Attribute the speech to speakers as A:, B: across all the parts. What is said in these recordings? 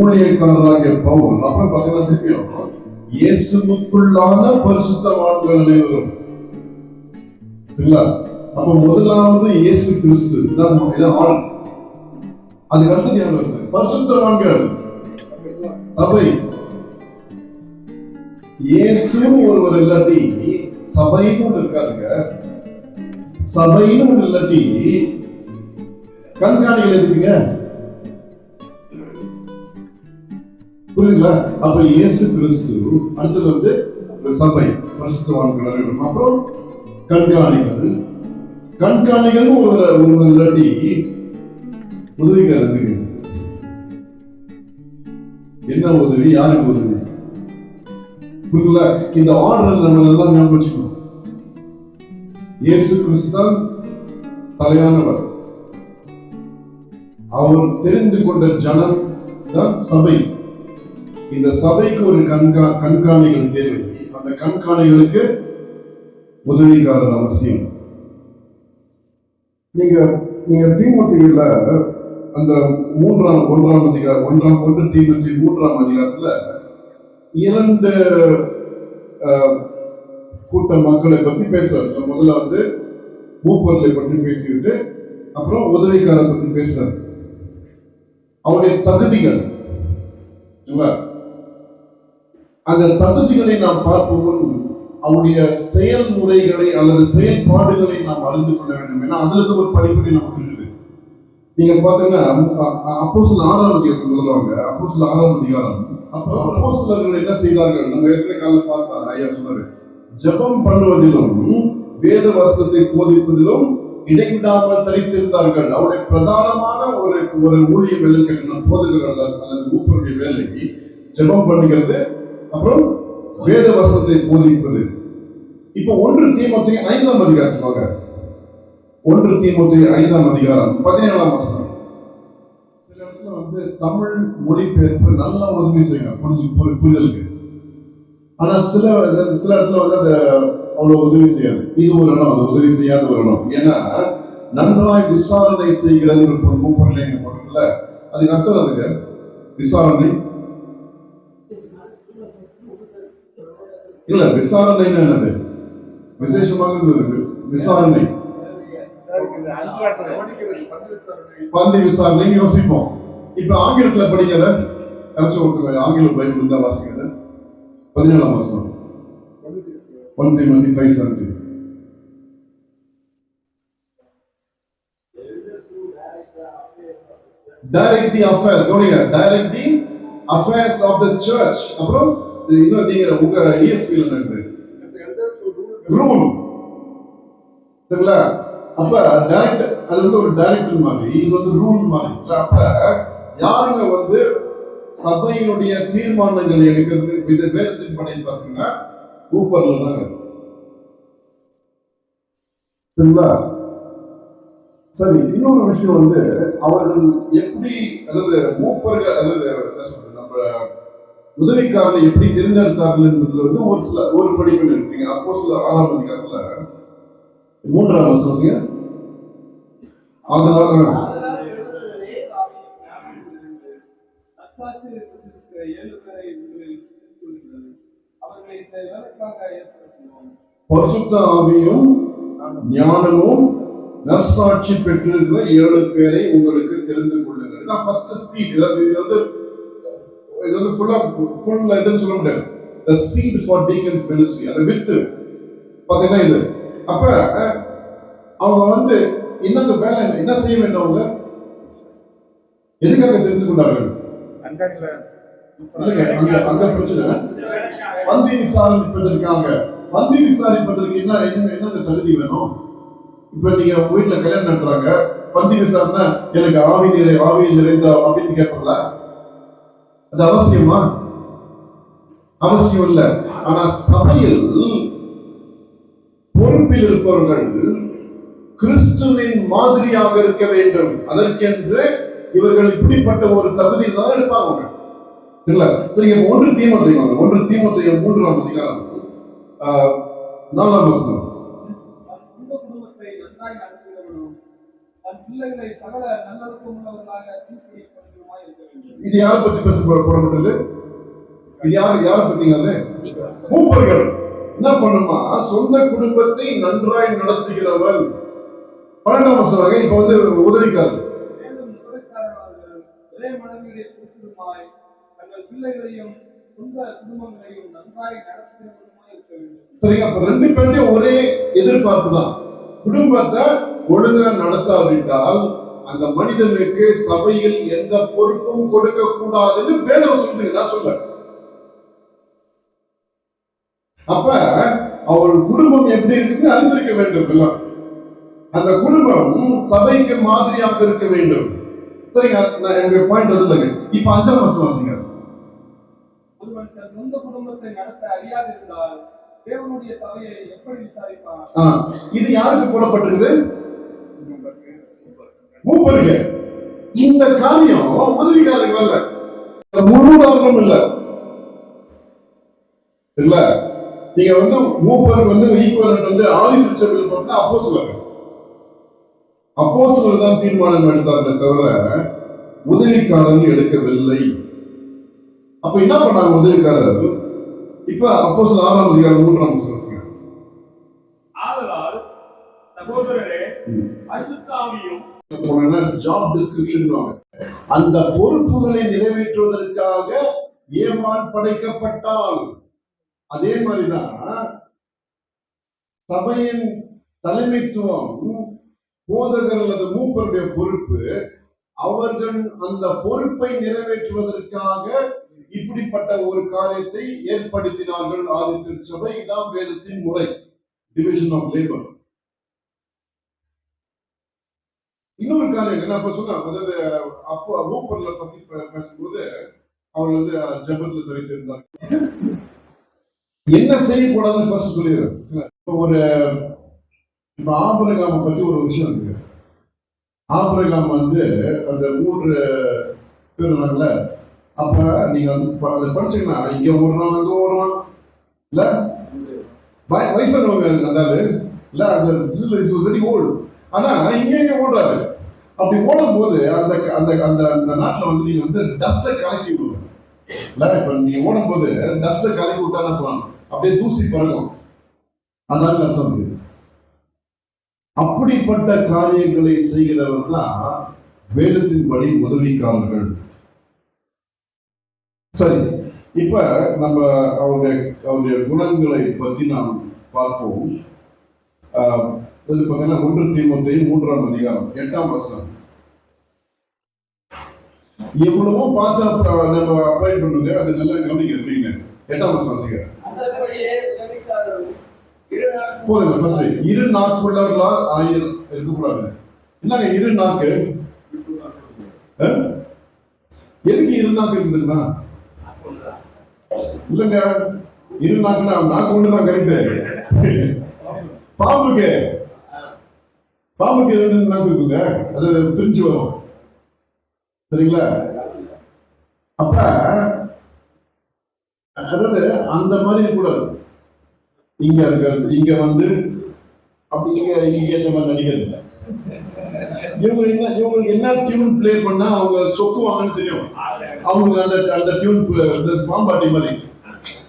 A: ஊழியக்காரராகிய பவுல் அப்புறம் பாத்தீங்கன்னா திருப்பியும் இயேசுவுக்குள்ளான பரிசுத்தவான்கள் அனைவரும். அப்ப முதலாவது இயேசு கிறிஸ்து ஆள். அதுக்கு அடுத்து யார் வருது? பரிசுத்தவான்கள் சபை. இயேசு ஒருவர் இல்லாட்டி சபைன்னு இருக்காதுங்க. சபைன்னு இல்லாட்டி கண்காணிகள் இருக்குங்க. புரியுதுங்களா? அப்ப இயேசு கிறிஸ்து, அடுத்தது வந்து சபை, பரிசுத்தவான்கள், அப்புறம் கண்காணிகள். கண்காணிகள் ஒரு இல்லாட்டி உதவிக்காரருக்கு என்ன உதவி? யாருக்கு உதவி? புரியுதுங்களா? இந்த ஆர்டர் நம்ம எல்லாம் ஞாபகம் வச்சுக்கணும். இயேசு கிறிஸ்து தான் தலையானவர். அவர் தெரிந்து கொண்ட ஜனம் தான் சபை. இந்த சபைக்கு ஒரு கண்காணிகள் தேவை. அந்த கண்காணிகளுக்கு உதவிக்காரர் அவசியம். நீங்க தீமோத்தேயுல அந்த 1 தீமோத்தேயு 3ஆம் அதிகாரத்துல 2 கூட்ட மக்களை பத்தி பேசுறாரு. முதல்ல வந்து மூப்பர்களை பற்றி பேசிக்கிட்டு அப்புறம் உதவிக்காரரை பற்றி பேசுறாரு. அவருடைய தகுதிகள், அந்த தகுதிகளை நாம் பார்ப்போம். அவருடைய செயல்முறைகளை அல்லது செயல்பாடுகளை நாம் அறிந்து கொள்ள வேண்டும். ஏன்னா அதுக்கு ஒரு படிப்படி நமக்கு இருக்குது. நீங்க பாத்தீங்கன்னா அப்போஸ்தலர் 6ஆம் அதிகாரம் சொல்லுவாங்க. அப்போஸ்தலர் 6ஆம் அதிகாரம். அப்போ அப்போஸ்தலர்கள் என்ன செய்தார்கள்? நம்ம ஏற்கனவே காலையில் பார்த்தா ஐயா சொன்னாரு, ஜெபம் பண்ணுவதிலும் வேத வசனத்தை போதிப்பதிலும் இடைவிடாமல் தரித்திருந்தார்கள். அவருடைய பிரதானமான ஒரு ஊழியம் வேலை கேட்கணும். போதுகிறது அல்லது ஊப்பருடைய வேலை ஜெபம் பண்ணுகிறது, அப்புறம் வேத வசனத்தை போதிப்பது. இப்போ 1 தீமோத்தேயு 5ஆம் அதிகாரத்துக்கு வாங்க. 1 தீமோத்தேயு 5ஆம் அதிகாரம் 17ஆம் வசனம். சில இடத்துல வந்து தமிழ் மொழிபெயர்ப்பு நல்லா உதவி செய்யுங்க புரிதலுக்கு. ஆனா சில இடத்துல வந்து அந்த அவ்வளவு உதவி செய்யாது. இது ஒரு இடம், அது உதவி செய்யாத ஒரு இடம். ஏன்னா நன்றாய் விசாரணை செய்கிற ஒரு மூப்பர்களை போட்டுல அதுக்கு அர்த்தம் அதுக்கு விசாரணை இல்ல. விசாரணை என்னது? விசேஷமாக விசாரணை, பந்தி விசாரணை யோசிப்போம். இப்ப ஆங்கிலத்துல படிக்கிறத ஆங்கில பைபிள் தான் வாசிக்கிறது. 17ஆம் வசனம் 1 Timothy 5:17. Direct the affairs, direct the affairs of the church. அப்புறம் இன்னும் நீங்க உங்க ESV-ல இருக்கு ரூல். சரிங்களா? அப்ப டைரக்ட், அது வந்து ஒரு டைரக்டர் மாதிரி, இது வந்து ரூல் மாதிரி. அப்ப யாருங்க வந்து சபையினுடைய தீர்மானங்களை எடுக்கிறது வேதத்தின் படி பார்த்தீங்கன்னா ஊப்பர்ல தாங்க. சரிங்களா? சரி, இன்னொரு விஷயம் வந்து அவர்கள் எப்படி, அதாவது மூப்பர்கள் அல்லது நம்ம உதவிக்காரனை எப்படி தேர்ந்தெடுத்தார்கள் என்பதுல வந்து ஒரு படிப்பு இருக்கீங்க. அப்போஸ்தலர் 6ஆம் அதிகாரத்துல 3ஆம் வசனம். அதனால பரிசுத்த ஆவியும் ஞானமும் நற்சாட்சி பெற்றிருக்கிற 7 பேரை உங்களுக்கு தெரிந்து கொள்ளுங்கள். இதான் ஃபர்ஸ்ட் ஸ்பீட். இது வந்து ஃபுல்லா எதுன்னு சொல்ல முடியாது. The seed for deacons ministry, அந்த வித்து பாத்தீங்கன்னா இது. அப்ப அவங்க வந்து இன்னொரு வேலை என்ன செய்ய வேண்டும்? அவங்க எதுக்காக தெரிந்து கொண்டார்கள்? அந்த பிரச்சனை பந்தி விசாரிப்பதற்காக. பந்தி விசாரிப்பதற்கு என்ன தகுதி வேணும்? இப்ப நீங்க வீட்டுல கல்யாணம் நடத்துறாங்க, பந்தி விசாரணை எனக்கு ஆவியில் நிறைந்த அப்படின்னு கேட்கல. அது அவசியமா? அவசியம் இல்லை. ஆனா சபையில் பொறுப்பில் இருப்பவர்கள் கிறிஸ்துவின் மாதிரியாக இருக்க வேண்டும். அதற்கென்று இவர்கள் இப்படிப்பட்ட ஒரு தகுதி தான் எடுப்பாங்க. இல்ல சரிங்க. ஒன்று தீமோத்தேயு 3ஆம் அதிகாரம் 4ஆம் வசனம். இது யாரை பத்தி பேச போறப்பட்டது? இது யாரை பத்திங்க? அது மூப்பர்கள் என்ன பண்ணுமா, சொந்த குடும்பத்தை நன்றாய் நடத்துகிறவன். 12ஆம் வசனம். இப்ப வந்து உதவிக்காரர் சரிங்க. அப்ப ரெண்டு பேருக்கும் ஒரே எதிர்பார்ப்பு தான். குடும்பத்தை ஒழுங்கா நடத்தாவிட்டால் அந்த மனிதனுக்கு சபையில் எந்த பொறுப்பும் கொடுக்க கூடாதுன்னு வேதம் சொல்லுங்க. நான் சொல்ல அப்ப அவர் குடும்பம் எப்படி இருக்குன்னு அறிந்திருக்க வேண்டும். அந்த குடும்பம் சபைக்கு மாதிரியாக இருக்க வேண்டும். சரிங்க. என்னுடைய பாயிண்ட் இல்லைங்க. இப்ப 5ஆம் வசனம் வாசிங்க. சொந்த குடும்பத்தை நடத்த அறியாதிருந்தால் தேவனுடைய சபையை எப்படி விசாரிப்பார்? இது யாருக்கு போடப்பட்டிருக்குது? மூப்பருக்கு. இந்த காரியம் உதவிக்காரருக்கு அல்ல, முழு காரணம் இல்ல. இல்ல நீங்க வந்து மூப்பருக்கு வந்து ஈக்குவலன்ட் வந்து ஆதி திருச்சபையில் பார்த்தா அப்போஸ்தலர் தான் தீர்மானம் எடுத்தார்களே தவிர உதவிக்காரர்கள் எடுக்கவில்லை. அப்ப என்ன பண்ணாங்க உதவிக்காரர்? இப்ப அப்போஸ்தலர் 6ஆம் அதிகாரம் 3ஆம் வசனம். ஆதலால் சகோதரரே பரிசுத்த ஆவியும் ஜாப் டிஸ்கிரிப்ஷன் அந்த பொறுப்புகளை நிறைவேற்றுவதற்காக ஏமான் படைக்கப்பட்டால், அதே மாதிரிதான் சபையின் தலைமைத்துவம் போதகர் அல்லது மூப்பருடைய பொறுப்பு. அவர்கள் அந்த பொறுப்பை நிறைவேற்றுவதற்காக இப்படிப்பட்ட ஒரு காரியத்தை ஏற்படுத்தினார்கள் ஆதி திருச்சபை. இதான் வேதத்தின் முறை, டிவிஷன் ஆஃப் லேபர். இன்னொரு காரியம் என்ன சொன்னா, அதாவது அப்போ மூப்பர்ல பத்தி பேசும்போது அவர் வந்து ஜபத்துல தெரிவித்திருந்தார். என்ன செய்யக்கூடாதுன்னு ஃபர்ஸ்ட் சொல்லிடுறேன். ஒரு இப்ப ஆபிரகாமை பத்தி ஒரு விஷயம் இருக்கு. ஆபிரகாம் வந்து அந்த 3 பேர் அப்ப நீங்க அதை படிச்சீங்கன்னா இங்க ஓடுறான் அங்க ஓடுறான் இல்ல, வயசானவங்க அதாவது இல்ல, அந்த வெரி ஓல்டு. ஆனா இங்க ஓடுறாரு. அப்படி ஓடும் போது அந்த அந்த அந்த அந்த நாட்டுல வந்து நீங்க வந்து டஸ்ட கலக்கி விடுவோம் இல்ல. இப்ப நீங்க ஓடும் போது டஸ்ட கலக்கி விட்டா என்ன பண்ணணும்? அப்படியே தூசி பறக்கும். அதான் அர்த்தம். அப்படிப்பட்ட காரியங்களை செய்கிறவர் தான் வேதத்தின்படி உதவிக்காரர்கள். சரி, இப்ப நம்ம அவருடைய குணங்களை பத்தி நாம் பார்ப்போம். இது பார்த்தீங்கன்னா 1 தீமோத்தேயு 3ஆம் அதிகாரம் 8ஆம் வசனம். எவ்வளவோ பார்த்து நம்ம அப்ளை பண்ணுங்க, அது நல்லா கவனிக்கிறீங்க. 8ஆம் வசனம் வாசிக்கிறேன். போதுங்க. ஃபர்ஸ்ட் இரு நாக்குள்ளவர்களா இருக்கக்கூடாது. என்னங்க இரு நாக்கு? எதுக்கு இரு நாக்கு இருந்ததுன்னா இல்லங்க, இரு நாக்குன்னா நாக்கு ஒண்ணுதான் கரெக்ட். பாம்புக்கு 2 நாக்கு இருக்குங்க, அது பிரிஞ்சு வரும். சரிங்களா? அப்ப அதாவது அந்த மாதிரி இருக்கக்கூடாது. இங்க இங்க வந்து அப்படி இங்க ஏற்ற மாதிரி நடிக்கிறது இல்லை. இவங்களுக்கு என்ன டியூன் பிளே பண்ணா அவங்க சொக்குவாங்கன்னு தெரியும். அவங்களுக்கு அந்த அந்த டியூன் பாம்பாட்டி மாதிரி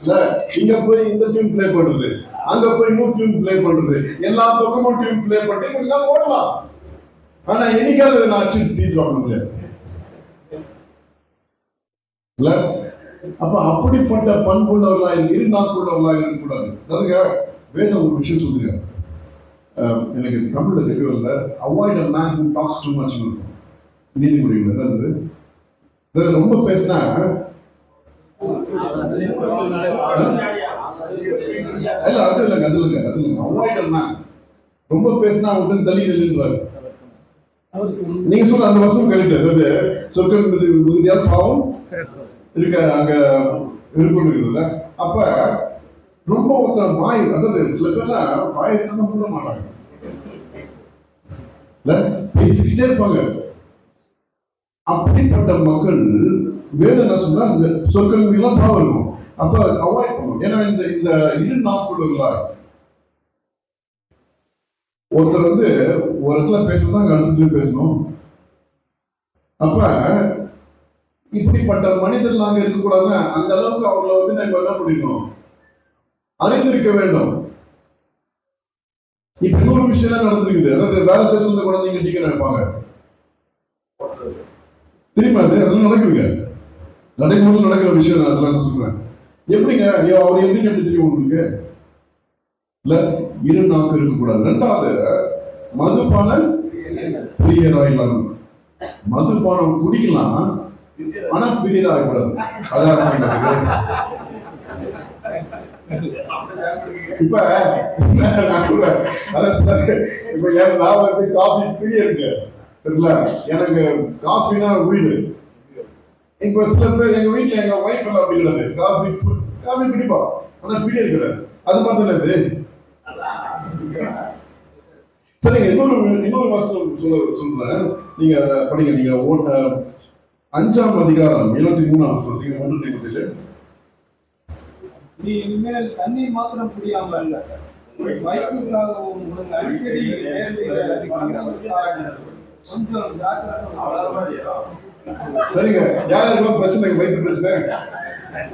A: இல்ல, இங்க போய் இந்த டியூன் பிளே பண்றது, அங்க போய் இன்னும் டியூன் பிளே பண்றது, எல்லா பக்கமும் டியூன் பிளே பண்ணி எல்லாம் ஓடலாம். ஆனா என்னைக்காவது நான் அச்சு தீர்வாங்க இல்ல. அப்ப அப்படிப்பட்ட பண்புள்ளவர்களாக இரு நாக்குள்ளவர்களாக இருக்கக்கூடாது. அதுங்க வேதம் ஒரு விஷயம் சொல்லுங்க, எனக்கு தமிழ்ல தெரியவில்ல. Avoid a man who talks too much. நீதிமொழிகள் அதாவது ரொம்ப பேசினா இல்ல, அது இல்லைங்க, அது இல்லைங்க. அவாய்ட் a man, ரொம்ப பேசினா அவங்களுக்கு தள்ளி நின்றுறாரு. நீங்க சொல்ற அந்த வசனம் கரெக்ட். அதாவது சொற்கள் மிகுதியால் பாவம் இருக்க அங்க இருக்குல்ல. அப்ப ரொம்ப ஒருத்தர் வாய், அதாவது சில பேர்லாம் வாய் இருந்தா மூட மாட்டாங்க இல்ல, பேசிக்கிட்டே இருப்பாங்க. அப்படிப்பட்ட மக்கள் வேணும் என்ன சொன்னா இந்த சொற்கள் மீதெல்லாம் பாவம் இருக்கும். அப்ப அவாய்ட் பண்ணணும். ஏன்னா இந்த இந்த இரு நாட்களுங்களா ஒருத்தர் வந்து ஒரு இடத்துல பேசணும் அடுத்த பேசணும். அப்ப இப்படிப்பட்ட மனிதர் நாங்க இருக்கக்கூடாது. அந்த அளவுக்கு அவங்களை வந்து நம்ம என்ன பண்ணிடணும், அறிந்திருக்க வேண்டும். இப்ப இன்னொரு விஷயம் நடந்திருக்குது. அதாவது வேற சேர்ந்த குழந்தைங்க டீக்கன் வைப்பாங்க தெரியுமா? அதெல்லாம் நடக்குதுங்க. நடைமுறையில் நடக்கிற விஷயம் நான் அதெல்லாம் சொல்றேன். எப்படிங்க அவர் எப்படின்னு எப்படி தெரியும் உங்களுக்கு? இல்ல இரு நாக்கு இருக்கக்கூடாது. ரெண்டாவது மதுபான பிரியராயிடலாம். மதுபானம் குடிக்கலாம் ஆனா பிரியராகக்கூடாது. அதான் இப்ப நான் சொல்றேன். இப்ப என் நான் வந்து காஃபி பிரியருக்கு தெரியல, எனக்கு காஃபினா உயிர். இப்ப சில பேர் எங்க வீட்டுல எங்க ஒய்ஃப் எல்லாம் அப்படி கிடையாது. காஃபி பிடிப்பா ஆனா பிரியர் கிடையாது. அது மாதிரி இது சரிங்க. இன்னொரு வாசம் சொல்றேன், நீங்க படிங்க. நீங்க 5ஆம் அதிகாரம் 73ஆம் வசனம் 1
B: நீ இனிமேல் தண்ணீர் மாத்திரம் குடியாமல் வயிற்றுக்காகவும் அடிக்கடி கொஞ்சம்
A: சரிங்க. யாருக்கெல்லாம் பிரச்சனை, வயிற்று பிரச்சனை,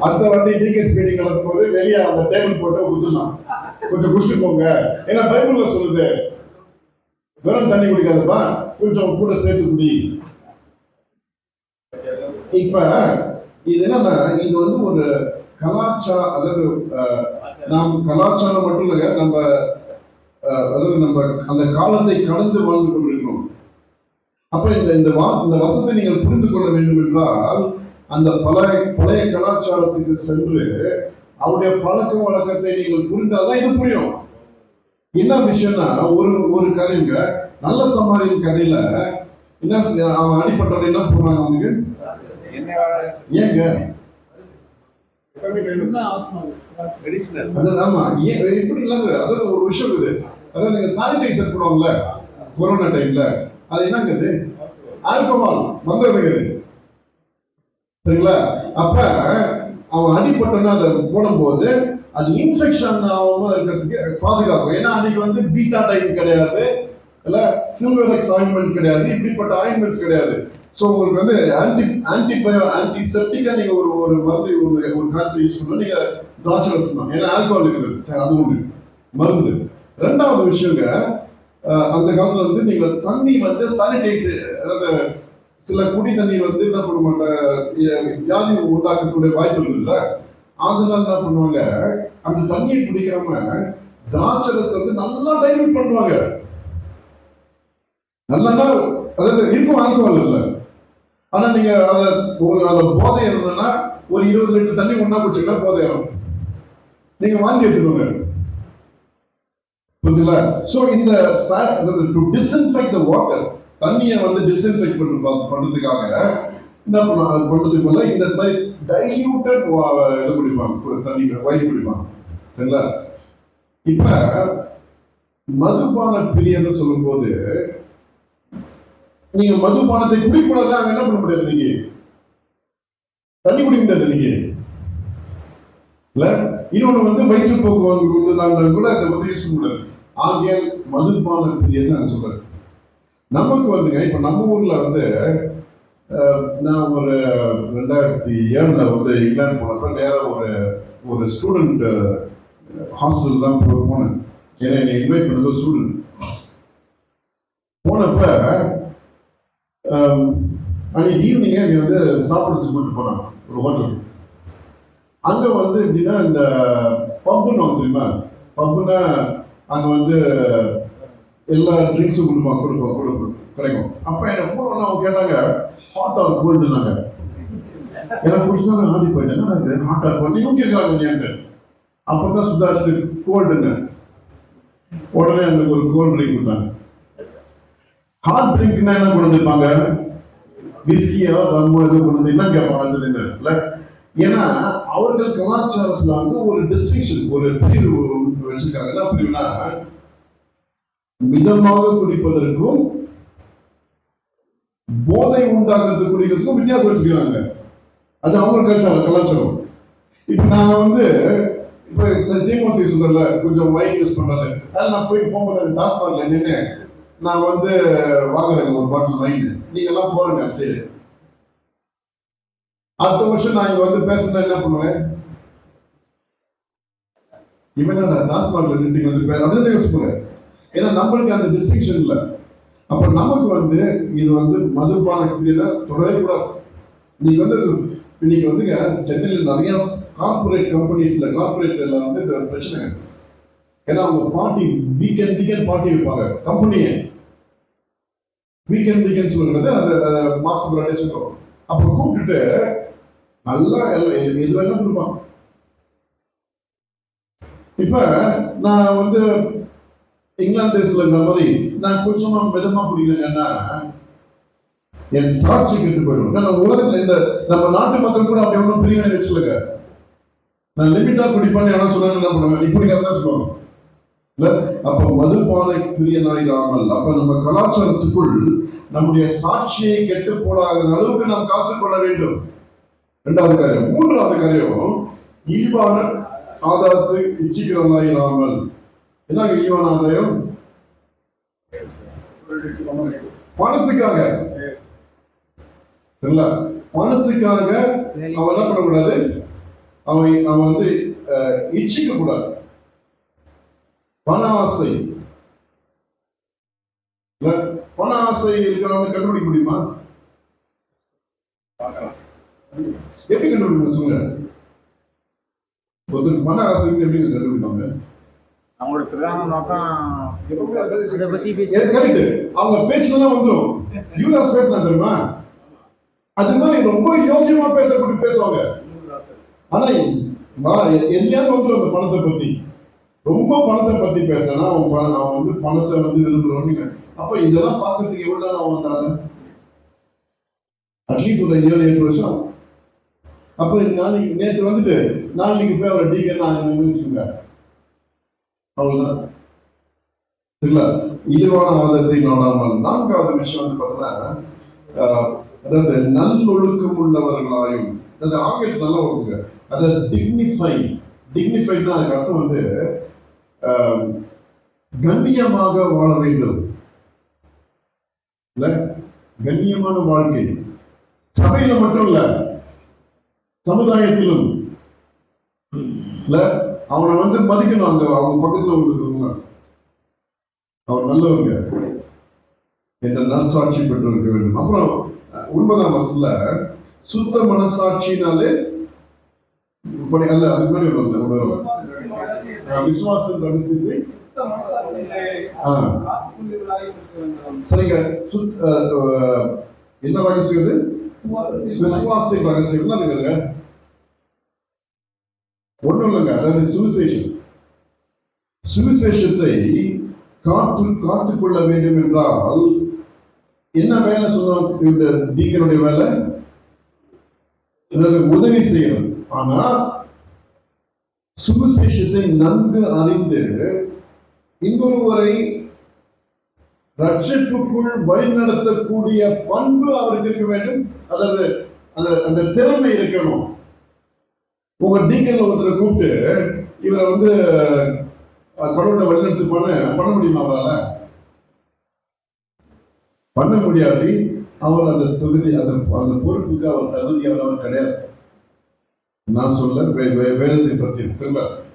A: அந்த வாட்டி டிகேஸ் மீட்டிங் நடக்கும் போது வெளியே அந்த டேபிள் போட்டு ஊத்தலாம், கொஞ்சம் குடிச்சு போங்க. ஏன்னா பைபிள்ல சொல்லுது வெறும் தண்ணி குடிக்காதப்பா, கொஞ்சம் கூட சேர்த்து குடி. இப்ப இது என்னன்னா, இது வந்து ஒரு கலாச்சாரம். அதாவது நாம் கலாச்சாரம் மட்டும் இல்லைங்க, நம்ம அதாவது நம்ம அந்த காலத்தை கடந்து வாழ்ந்து கொண்டிருக்கிறோம். அப்ப இந்த வசத்தை நீங்கள் புரிந்து கொள்ள வேண்டும் என்றால் அந்த பழைய கலாச்சாரத்துக்கு சென்று அவருடைய பழக்க வழக்கத்தை நீங்கள் புரிந்தாதான் இது புரியும். என்ன விஷயம்னா, ஒரு கதைங்க, நல்ல சமாரியின் கதையில என்ன அவன் அடிப்பட்டவன் என்ன போடுறாங்க அவனுக்கு, ஏங்க ஆமா இப்படி இல்லைங்க. அதாவது ஒரு விஷயம் இது, அதாவது நீங்க சானிடைசர் போடுவாங்கல்ல கொரோனா டைம்ல, அது என்னங்கிறது ஆல்கஹால் வந்தது சரிங்களா? அப்ப அவன் அடிப்பட்டோன்னா அதை போடும்போது அது இன்ஃபெக்ஷன் ஆகாம இருக்கிறதுக்கு பாதுகாக்கும். ஏன்னா அன்னைக்கு வந்து பீட்டா டைம் கிடையாது, இல்ல சில்வர் எக்ஸ் ஆயின்மெண்ட் கிடையாது, இப்படிப்பட்ட ஆயின்மெண்ட்ஸ் கிடையாது. ஸோ உங்களுக்கு வந்து ஆன்டிசெப்டிக்கா நீங்க ஒரு மருந்து ஒரு காலத்தை யூஸ் பண்ணணும். நீங்க திராட்சை ரசம், ஏன்னா ஆல்கஹால் இருக்குது, அது ஒண்ணு மருந்து. ரெண்டாவது விஷயங்க, அந்த காலத்துல வந்து நீங்க தண்ணி வந்து சானிடைசர், அதாவது சில குடி தண்ணீர் வந்து என்ன பண்ண மாட்டாங்க, வியாதி உண்டாக்கக்கூடிய வாய்ப்பு இருக்குல்ல, அதனால என்ன பண்ணுவாங்க, அந்த தண்ணியை குடிக்காம திராட்சை ரசத்தை வந்து நல்லா டைல்யூட் பண்ணுவாங்க. நல்லா அதாவது இருக்கும் ஆல்கஹால் இல்லை, ஆனா நீங்க அதை போதை இருந்ததுன்னா ஒரு 20 லிட்டர் தண்ணி ஒண்ணா குடிச்சுக்கலாம், போதை ஆகும், நீங்க வாங்கி எடுத்துக்கோங்க. புரியுதுங்களா? சோ இந்த டு டிஸ்இன்ஃபெக்ட் தி வாட்டர், தண்ணியை வந்து டிஸ்இன்ஃபெக்ட் பண்றதுக்காக என்ன பண்றதுக்குள்ள இந்த மாதிரி டைல்யூட்டட் இது குடிப்பாங்க, தண்ணி வைன் குடிப்பாங்க. சரிங்களா? இப்ப மதுபான பிரியர்னு சொல்லும் போது நீங்க மதுபானத்தை குடிக்கூடாது, அங்க என்ன பண்ண முடியாது, நீங்க தண்ணி குடிக்க முடியாது நீங்க இல்ல. இன்னொன்னு வந்து வயிற்றுப்போக்கு நாங்கள் கூட அதை வந்து யூஸ் பண்ண முடியாது. ஆகியால் மதுபான பிரியர்னு நான் சொல்றேன். நமக்கு வந்துங்க, இப்ப நம்ம ஊர்ல வந்து நான் ஒரு 2007 வந்து இங்கிலாந்து போனப்ப நேரம் ஒரு ஸ்டூடெண்ட் ஹாஸ்டல் தான் போனேன். ஏன்னா என்னை இன்வைட் பண்ணது ஒரு ஸ்டூடெண்ட். போனப்ப அன்னைக்கு ஈவினிங்கே நீ வந்து சாப்பிட்றதுக்கு கூப்பிட்டு போனாங்க ஒரு ஹோட்டல். அங்க வந்து எப்படின்னா இந்த பப்புன்னு வந்து தெரியுமா, பப்புன்னா அங்க வந்து எல்லா ட்ரிங்க்ஸும் கொடுக்கும் கிடைக்கும். அப்ப என்ன போனோம்னா அவங்க கேட்டாங்க ஹாட் ஆர் கோல்டுனாங்க. எனக்கு பிடிச்சா நான் ஆடி போயிட்டேன், அது ஹாட் ஆர் கோல்டு நீங்க கேட்கறாங்க ஏங்க. அப்பதான் சுதாரிச்சு கோல்டுன்னு உடனே எனக்கு ஒரு கோல்ட் ட்ரிங்க் கொடுத்தாங்க. ஹாட் ட்ரிங்க்னா என்ன கொண்டு வந்திருப்பாங்க, விஸ்கியோ ரம்மோ எதுவும் கொண்டு வந்து என்ன கேட்பாங்க. ஏன்னா அவர்கள் கலாச்சாரத்துல வந்து ஒரு டிஸ்டிங்ஷன், ஒரு பிரிவு வச்சிருக்காங்க. என்ன பிரிவுனா, மிதமாக குடிப்பதற்கும் போதை உண்டாக்குறது குடிக்கிறதுக்கும் வித்தியாசம் வச்சுக்கிறாங்க. அது அவங்க கலாச்சாரம். இப்ப நான் வந்து இப்ப தீமூர்த்தி சொல்றல கொஞ்சம் வைன் யூஸ் பண்றாரு, அதில் நான் போய் போகும்போது டாஸ்மார்க்ல நின்று நான் வந்து வாங்குறேங்க ஒரு பாட்டில் வைன், நீங்க எல்லாம் போறேங்க சரி. அடுத்த வருஷம் நான் இங்க வந்து பேசுனா என்ன பண்ணுவேன், இவன் டாஸ்மார்க்ல நின்று வந்து அப்படின்னு யோசிப்பாங்க. ஏன்னா நம்மளுக்கு அந்த டிஸ்டிங்ஷன் இல்லை. அப்ப நமக்கு வந்து இது வந்து மதுபான பிரியல தொடரவே கூடாது. நீங்க வந்து இன்னைக்கு வந்துங்க சென்னையில் நிறைய கார்பரேட் கம்பெனிஸ்ல கார்பரேட்ல வந்து இந்த பிரச்சனை. ஏன்னா அவங்க பார்ட்டி வீக்கெண்ட் பார்ட்டி வைப்பாங்க கம்பெனியை. வீக்கெண்ட் சொல்றது அது மாசத்துக்கு ஒரு சொல்றோம். அப்ப கூப்பிட்டுட்டு நல்லா எது வேணா கொடுப்பாங்க. இப்ப நான் வந்து இங்கிலாந்து தேசத்துல இருக்கிற மாதிரி நான் கொஞ்சமா மிதமா குடிக்கிறேன்னா என் சாட்சி கெட்டு போயிடும். உலகத்துல இந்த நம்ம நாட்டு மக்கள் கூட அப்படி ஒன்றும் பிரிவினை வச்சுருக்க. நான் லிமிட்டா குடிப்பான்னு யாரும் சொன்னாங்க என்ன பண்ணுவேன், நீ குடிக்காதான் சொல்லுவாங்க. அப்ப மதுபானை பிரியனாயிராமல், அப்ப நம்ம கலாச்சாரத்துக்குள் நம்முடைய சாட்சியை கெட்டு போடாத அளவுக்கு நாம் காத்துக்கொள்ள வேண்டும். இரண்டாவது காரியம். மூன்றாவது காரியம், ஈவான ஆதாரத்தை இச்சிக்கிறவனாயிராமல். என்ன ஈவான ஆதாயம்? பணத்துக்காக பணத்துக்காக அவன் என்ன பண்ணக்கூடாது, அவன் வந்து இச்சிக்க கூடாது. பண ஆசை பண ஆசை இருக்கிறவங்க கண்டுபிடிக்க முடியுமா? எப்படி கண்டுபிடிக்க சொல்லுங்க. ஒருத்தருக்கு மன ஆசை எப்படி கண்டுபிடிப்பாங்க?
C: அவங்களோட பிரதான நோக்கம்
A: அவங்க பேச்சுலாம் வந்துடும். யூதாஸ் பேசலாம் தெரியுமா? அது மாதிரி ரொம்ப யோகியமா பேசுவாங்க. ஆனா எங்கேயாவது வந்துடும் அந்த பணத்தை பத்தி. ரொம்ப பணத்தை பத்தி பேசினா அவன் வந்து பணத்தை வந்து விரும்புறோன்னு. அப்ப இதெல்லாம் பார்க்கறதுக்கு எவ்வளவு நாள் அவன் வந்தாங்க? அட்லீஸ்ட் ஒரு 7-8 வருஷம். அப்ப நாளைக்கு நேற்று வந்துட்டு நாளைக்கு போய் அவரை டீக்கன்னு சொல்லுங்க, அவ்வளவுதான். சரிங்களா? இழிவான ஆதத்தை நாடாமல். நான்காவது விஷயம் வந்து பார்த்தீங்கன்னா, அதாவது நல்லொழுக்கம் உள்ளவர்களாயும், அது ஆங்கிலத்தில் நல்லா வருங்க, அதாவது டிக்னிஃபைட்னா அதுக்கு அர்த்தம் வந்து கண்ணியமாக வாழ வேண்டும். இல்ல, கண்ணியமான வாழ்க்கை சபையில மட்டும் இல்ல, சமுதாயத்திலும் இல்ல. அவனை வந்து மதிக்கணும். அவங்க பக்கத்துல உள்ளவங்க அவர் நல்லவங்க என்ற நற்சாட்சி பெற்று இருக்க வேண்டும். அப்புறம் உண்மைதான் மனசுல சுத்த மனசாட்சினாலே அல்ல, அதுக்கு முன்னாடி விசுவாசம் ரகசியத்தை சரிங்க. என்ன ரகசியம் அது? விசுவாச ரகசியம் அதுங்க ஒண்ணும் இல்லைங்க. அதாவது சுவிசேஷத்தை காத்துக்கொள்ள வேண்டும் என்றால் என்ன வேலை சொன்ன இந்த டீக்கனுடைய வேலை? உதவி செய்யணும். ஆனா சுவிசேஷத்தை நன்கு அறிந்து இன்னொருவரை ரட்சிப்புக்குள் வழிநடத்தக்கூடிய பண்பு அவருக்கு இருக்க வேண்டும். அதாவது அந்த திறமை இருக்கணும். உங்க டீக்கன்ல ஒருத்தரை கூப்பிட்டு இவரை வந்து கடவுளை வழிநடத்தி பண்ண முடியுமா? அவரால் பண்ண முடியாது. அவர் அந்த தொகுதி அந்த பொறுப்புக்கு அவர் தகுதியானவர் அவர் கிடையாது. நான் சொல்ல வேதத்தின் சத்தியம்.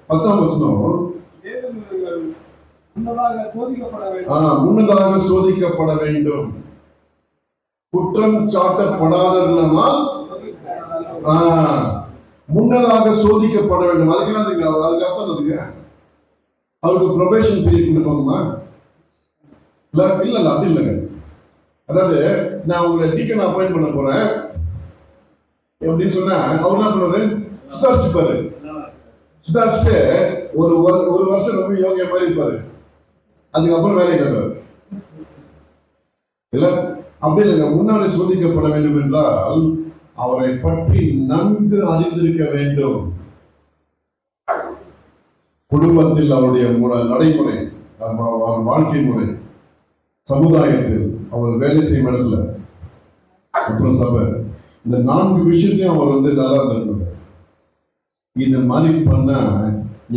A: 10ஆம் வசனம், முன்னதாக சோதிக்கப்பட வேண்டும், குற்றம் சாட்டப்படாதவர்களால் முன்னதாக சோதிக்கப்பட வேண்டும். அதுக்கு அவருக்கு ப்ரொபேஷன் பீரியட் கொடுப்பாங்கம்மா? இல்ல அப்படி இல்லைங்க. அதாவது நான் உங்களை டீக்கன் அப்பாயிண்ட் பண்ண போறேன் அப்படின்னு சொன்னா அவர் என்ன பண்ணுவாரு? சுதாரிச்சுப்பாரு. சுதாரிச்சுட்டு ஒரு வருஷம் ரொம்ப யோகிய மாதிரி இருப்பாரு. அதுக்கப்புறம் வேலை கேட்பாரு. இல்ல அப்படி இல்லைங்க. முன்னாடி சோதிக்கப்பட வேண்டும் என்றால் அவரை பற்றி நன்கு அறிந்திருக்க வேண்டும். குடும்பத்தில் அவருடைய நடைமுறை, வாழ்க்கை முறை, சமுதாயத்தில் அவர் வேலை செய்யும் இடத்துல, அப்புறம் சபை, இந்த 4 விஷயத்தையும் அவர் வந்து நல்லா தருவாங்க. இந்த மாதிரி பண்ணா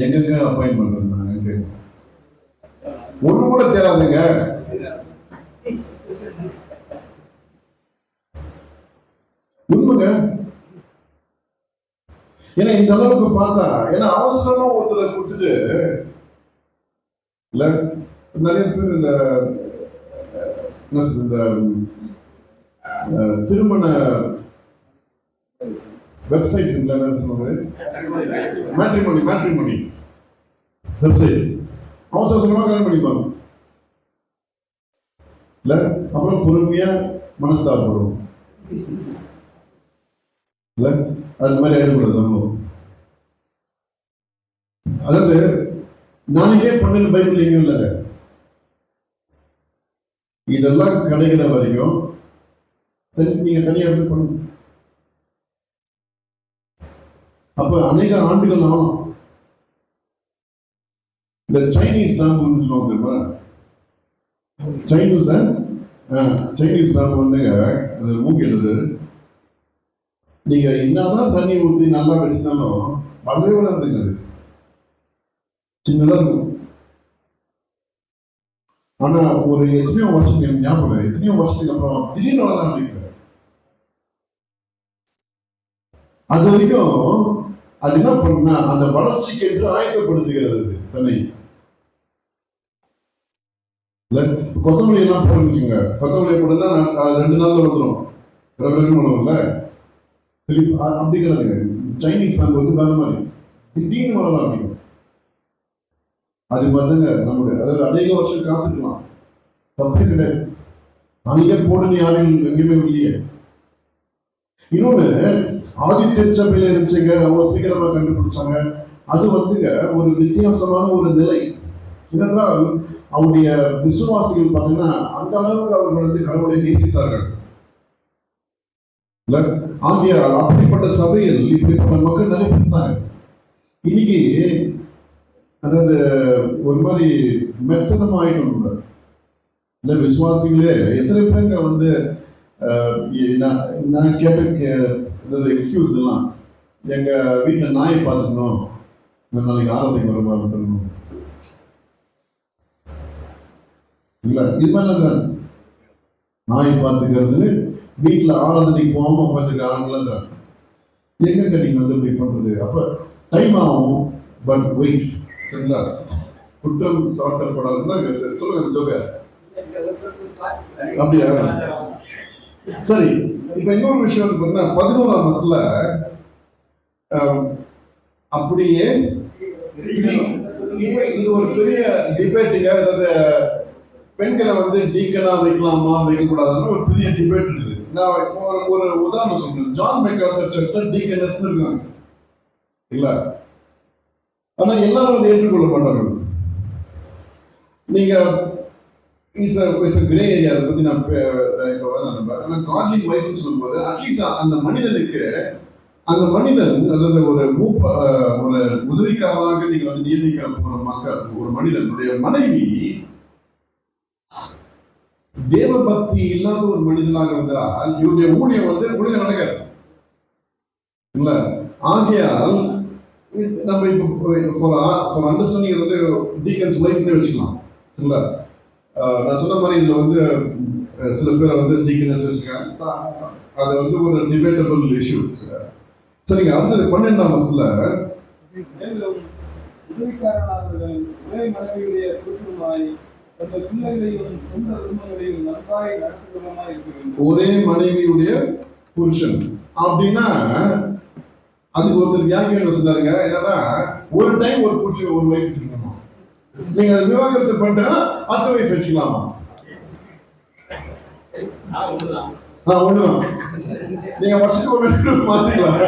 A: எங்கெங்க அப்பாயின் பண்றது எனக்கு ஒண்ணு கூட தேராதுங்க. உண்மைங்க. ஏன்னா இந்த அளவுக்கு பார்த்தா, ஏன்னா அவசரமா ஒருத்தரை கொடுத்துட்டு இல்ல நிறைய பேர் இந்த திருமண வெப்சைட் மேட்ரிமோனி வெப்சைட் அவசரமா கல்யாணம் பண்ணிப்பாங்க இல்ல, அப்புறம் பொறுமையா மனஸ்தாபப்படும் இல்ல, அது மாதிரி ஆயிடக்கூடாது. நம்ம அதாவது நாளைக்கே பண்ணு பைபிள் எங்கேயும் இல்ல. இதெல்லாம் கிடைக்கிற வரைக்கும் நீங்க தனியா இருந்து பண்ணுங்க. அப்ப அநேக ஆண்டுகள் ஆகும். இந்த சைனீஸ் லாங்குவேஜ் தெரியுமா? சைனீஸ் லாங்குவேஜ் வந்துங்க, அது மூங்கிடுது. நீங்க என்னதான் தண்ணி ஊற்றி நல்லா வச்சுனாலும் வளரவே வளர்ந்துங்க. அது சின்னதா இருக்கும். ஆனா ஒரு எத்தனையோ வருஷம் ஞாபகம், எத்தனையோ வருஷத்துக்கு அப்புறம் திடீர்னு வளர்தான் நினைக்கிறேன். அது வரைக்கும் அது என்ன பண்ணா அந்த வளர்ச்சிக்கு என்று ஆயத்தப்படுத்துகிறது தன்னை. கொத்தமல்லி எல்லாம் போடுச்சுங்க, கொத்தமல்லி போடுனா 2 நாள் வந்துடும், பண்ணுவோம்ல. அப்படி கிடையாதுங்க. சைனீஸ் நாங்கள் வந்து வேற மாதிரி திடீர்னு வளர ஆரம்பிக்கும். அது மாதிரிங்க நம்முடைய, அதாவது அநேக வருஷம் காத்துக்கலாம், தப்பே கிடையாது. அங்கே போடுன்னு யாரும் எங்கேயுமே இல்லையே. இன்னொன்னு, ஆதித்ய சபையில இருந்துச்சுங்க, அவங்க சீக்கிரமா கண்டுபிடிச்சாங்க. அது வந்துங்க ஒரு வித்தியாசமான ஒரு நிலை. இதெல்லாம் அவருடைய விசுவாசிகள் பார்த்தீங்கன்னா அந்த அளவுக்கு அவர்கள் வந்து கடவுளை நேசித்தார்கள். ஆகிய அப்படிப்பட்ட சபையில் இப்படிப்பட்ட மக்கள் நிறைய இருந்தாங்க. இன்னைக்கு அதாவது ஒரு மாதிரி மெத்தனம் ஆயிடும். இந்த விசுவாசிகளே எத்தனை பேருங்க வந்து நான் கேட்ட எக்ஸ்கியூஸ் எல்லாம், எங்க வீட்டுல நாயை பார்த்துக்கணும், நாளைக்கு ஆராதனைக்கு வர பார்த்துக்கணும் இல்ல, இது மாதிரி நாயை பார்த்துக்கிறது, வீட்டுல ஆராதனைக்கு போகாம உட்காந்துருக்க ஆளுங்களாம் எங்க நீங்க வந்து இப்படி பண்றது? அப்ப டைம் ஆகும். பட் வெயிட், சரிங்களா? குற்றம் சாட்டப்படாதுன்னா சொல்லுங்க அந்த ஜோக. அப்படியா? சரி. இப்ப இன்னொரு விஷயம் பார்த்தீங்கன்னா 11ஆம் வருஷத்துல அப்படியே இது ஒரு பெரிய டிபேட்டுங்க. அதாவது பெண்களை வந்து டீக்கனா வைக்கலாமா வைக்கக்கூடாதுன்னு ஒரு பெரிய டிபேட் இருக்குது. நான் ஒரு உதாரணம் சொல்றேன். ஜான் மெக்கார்தர் சர்ச்ல டீக்கனஸ் இருக்காங்க இல்ல, ஆனா எல்லாரும் அதை ஏற்றுக்கொள்ள மாட்டார்கள். நீங்க கிரே ஏரியா, அதை பத்தி நான் காட்லி வைஃப் சொல்லும்போது அட்லீஸ்ட் அந்த மனிதனுக்கு, அந்த மனிதன் அதாவது ஒரு உதவிக்காரராக நீங்க வந்து நியமிக்கிற ஒரு மக்கள், ஒரு மனிதனுடைய மனைவி தேவ பக்தி இல்லாத ஒரு மனிதனாக இருந்தால் இவருடைய ஊழியம் வந்து ஒழுங்கு நடக்காது இல்ல. ஆகையால் நம்ம இப்போ அண்டர்ஸ்டாண்டிங் வந்து டீக்கன்ஸ் லைஃப்ல வச்சுக்கலாம் இல்ல. நான் சொன்ன மாதிரி இதுல வந்து சில பேர் வந்து டீக்கனஸ் வச்சுக்காங்க, அது வந்து ஒரு டிபேட்டபிள் இஷ்யூ. சரிங்க. அடுத்தது 12ஆம் வருஷத்துல
B: உதவிக்காரனாளர்கள் ஒரே மனைவியுடைய குடும்பமாய்
A: ஒரே மனைவியுடைய புருஷன் அப்படின்னா அதுக்கு ஒருத்தர் வியாக்கியம் சொன்னாருங்க. என்னன்னா ஒரு டைம் ஒரு புருஷன் ஒரு வைஃப் வச்சுக்கலாமா, நீங்க அதை விவாகரத்து பண்ணிட்டா அடுத்த வைஃப் வச்சுக்கலாமா? ஒண்ணுதான். நீங்க வருஷத்துக்கு ஒரு மாத்திக்கலாம்.